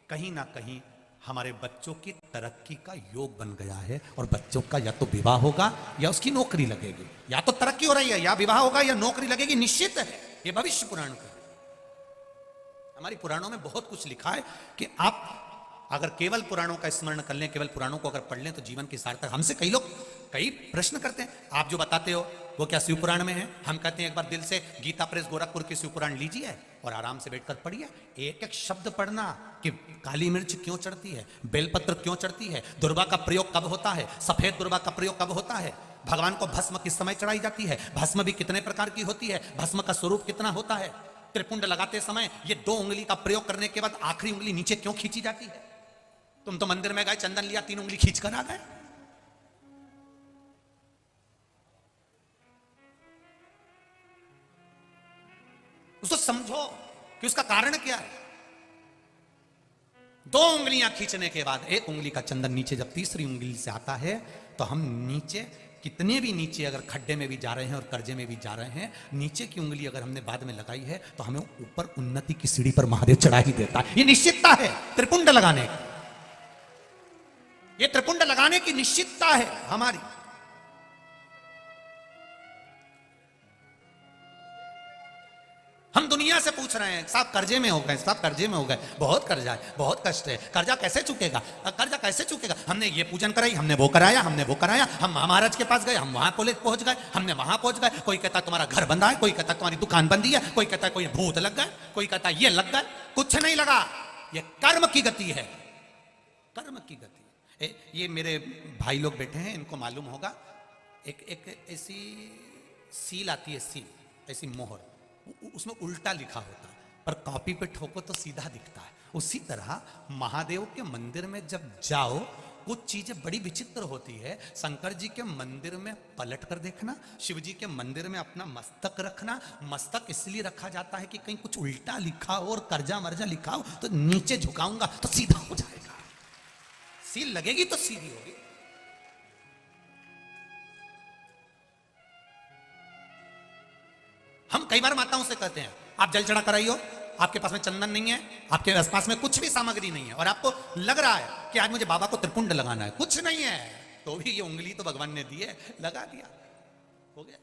A: कहीं ना कहीं हमारे बच्चों की तरक्की का योग बन गया है, और बच्चों का या तो विवाह होगा या उसकी नौकरी लगेगी, या तो तरक्की हो रही है या विवाह होगा या नौकरी लगेगी, निश्चित है। ये भविष्य पुराण का, हमारी पुराणों में बहुत कुछ लिखा है कि आप अगर केवल पुराणों का स्मरण कर लें, केवल पुराणों को अगर पढ़ लें तो जीवन की सार्थक। हमसे कई लोग कई प्रश्न करते हैं, आप जो बताते हो वो क्या शिव पुराण में है? हम कहते हैं एक बार दिल से गीता प्रेस गोरखपुर की शिव पुराण लीजिए और आराम से बैठकर पढ़िए, एक एक शब्द पढ़ना कि काली मिर्च क्यों चढ़ती है, बेलपत्र क्यों चढ़ती है, दुर्वा का प्रयोग कब होता है, सफेद दुर्वा का प्रयोग कब होता है, भगवान को भस्म किस समय चढ़ाई जाती है, भस्म भी कितने प्रकार की होती है, भस्म का स्वरूप कितना होता है। त्रिपुंड लगाते समय ये 2 उंगली का प्रयोग करने के बाद आखिरी उंगली नीचे क्यों खींची जाती है? तुम तो मंदिर में गए, चंदन लिया, 3 उंगली खींच कर आ गए। उसको समझो कि उसका कारण क्या है। 2 उंगलियां खींचने के बाद 1 उंगली का चंदन नीचे जब तीसरी उंगली से आता है तो हम नीचे, कितने भी नीचे अगर खड्डे में भी जा रहे हैं और कर्जे में भी जा रहे हैं, नीचे की उंगली अगर हमने बाद में लगाई है तो हमें ऊपर उन्नति की सीढ़ी पर महादेव चढ़ा ही देता है। ये निश्चितता है त्रिपुंड लगाने की, ये त्रिपुंड लगाने की निश्चितता है हमारी। हम दुनिया से पूछ रहे हैं, साहब कर्जे में हो गए, साहब कर्जे में हो गए, बहुत कर्जा है, बहुत कष्ट है, कर्जा कैसे चुकेगा, कर्जा कैसे चुकेगा। हमने ये पूजन कराई, हमने वो कराया, हमने वो कराया, हम महाराज के पास गए, हम वहां कॉलेज पहुंच गए, हमने वहां पहुंच गए। कोई कहता तुम्हारा घर बंधा है, कोई कहता तुम्हारी दुकान बंदी है, कोई कहता कोई भूत लग गए, कोई कहता ये लग गए। कुछ नहीं लगा, ये कर्म की गति है, कर्म की गति। ये मेरे भाई लोग बैठे हैं, इनको मालूम होगा, एक ऐसी सील आती है, सील ऐसी मोहर, उसमें उल्टा लिखा होता है, पर कॉपी पे ठोको तो सीधा दिखता है। उसी तरह महादेव के मंदिर में जब जाओ, कुछ चीजें बड़ी विचित्र होती है। शंकर जी के मंदिर में पलट कर देखना, शिव जी के मंदिर में अपना मस्तक रखना। मस्तक इसलिए रखा जाता है कि कहीं कुछ उल्टा लिखा हो और कर्जा मर्जा लिखा हो तो नीचे झुकाऊंगा तो सीधा हो जाएगा, सील लगेगी तो सीधी होगी। हम कई बार माताओं से कहते हैं आप जल चढ़ा कराइयो, आपके पास में चंदन नहीं है, आपके आसपास में कुछ भी सामग्री नहीं है, और आपको लग रहा है कि आज मुझे बाबा को त्रिपुंड लगाना है, कुछ नहीं है, तो भी ये उंगली तो भगवान ने दी है, लगा दिया, हो गया।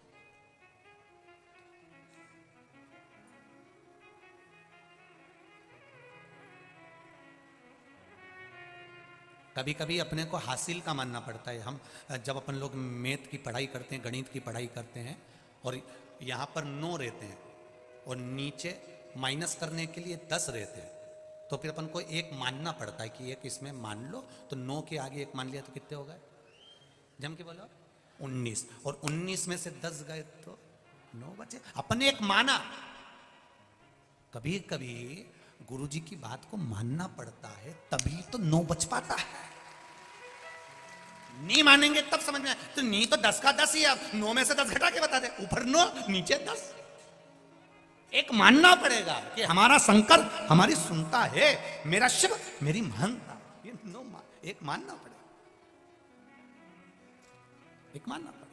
A: कभी कभी अपने को हासिल का मानना पड़ता है। हम जब अपन लोग मैथ की पढ़ाई करते हैं, गणित की पढ़ाई करते हैं, और यहाँ पर 9 रहते हैं और नीचे माइनस करने के लिए 10 रहते हैं, तो फिर अपन को 1 मानना पड़ता है कि एक इसमें मान लो, तो 9 के आगे 1 मान लिया तो कितने हो गए, जम के बोलो 19, और 19 में से 10 गए तो 9 बचे। अपन ने 1 माना। कभी कभी गुरु जी की बात को मानना पड़ता है, तभी तो 9 बच पाता है। नहीं मानेंगे तब समझ में, तो नहीं तो 10 का 10 ही, अब 9 में से 10 घटा के बता दे, ऊपर 9 नीचे 10। 1 मानना पड़ेगा कि हमारा शंकर हमारी सुनता है, मेरा शिव मेरी मानता, ये 1 मानना पड़ेगा, 1 मानना पड़ेगा,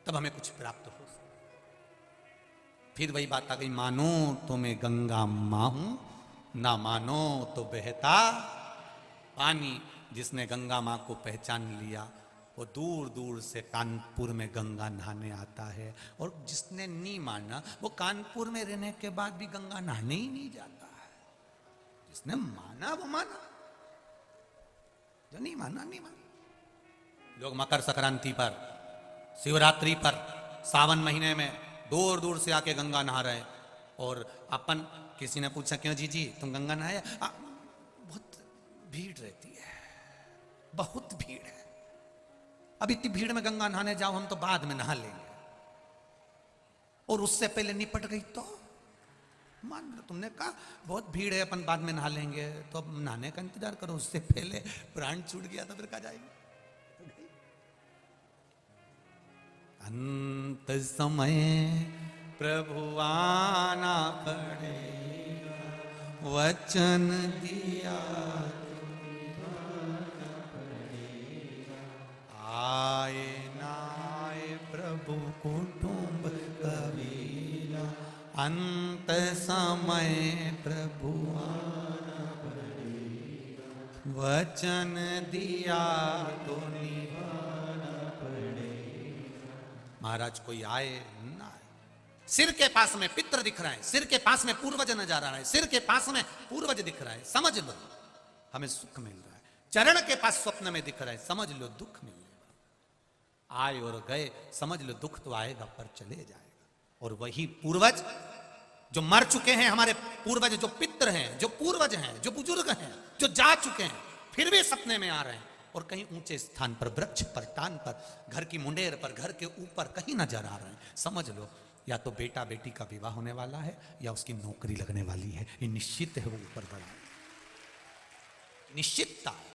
A: तब हमें कुछ प्राप्त हो। फिर वही बात आ गई, मानो तो मैं गंगा मां हूं, ना मानो तो बहता पानी। जिसने गंगा मां को पहचान लिया वो दूर दूर से कानपुर में गंगा नहाने आता है, और जिसने नहीं माना वो कानपुर में रहने के बाद भी गंगा नहाने ही नहीं जाता है। जिसने माना वो माना, जो नहीं माना नहीं माना। लोग मकर संक्रांति पर, शिवरात्रि पर, सावन महीने में दूर दूर से आके गंगा नहा रहे, और अपन किसी ने पूछा क्यों जी तुम गंगा नहाए? बहुत भीड़ रहती है, बहुत भीड़ है। अब इतनी भीड़ में गंगा नहाने जाओ हम तो बाद में नहा लेंगे, और उससे पहले निपट गई तो मान लो तुमने कहा बहुत भीड़ है अपन बाद में नहा लेंगे, तो अब नहाने का इंतजार करो, उससे पहले प्राण छूट गया तो फिर कहा जाएगी। अंत समय प्रभु आना पड़ेगा, वचन दिया आए ना आए प्रभु कुटुंब कबीला। अंत समय प्रभु आना पड़ेगा, वचन दिया तो निभाना पड़ेगा। महाराज कोई आए ना आए, सिर के पास में पितर दिख रहा है, सिर के पास में पूर्वज नजर आ रहा है, सिर के पास में पूर्वज दिख रहा है, समझ लो हमें सुख मिल रहा है। चरण के पास स्वप्न में दिख रहा है, समझ लो दुख मिलेगा। आए और गए, समझ लो दुख तो आएगा पर चले जाएगा। और वही पूर्वज जो मर चुके हैं, हमारे पूर्वज जो पितर हैं, जो पूर्वज हैं, जो बुजुर्ग हैं, जो जा चुके हैं, फिर भी सपने में आ रहे हैं, और कहीं ऊंचे स्थान पर, वृक्ष पर, टान पर, घर की मुंडेर पर, घर के ऊपर कहीं नजर आ रहे हैं। समझ लो या तो बेटा बेटी का विवाह होने वाला है या उसकी नौकरी लगने वाली है। ये निश्चित है, वो ऊपर बढ़ा, निश्चितता है।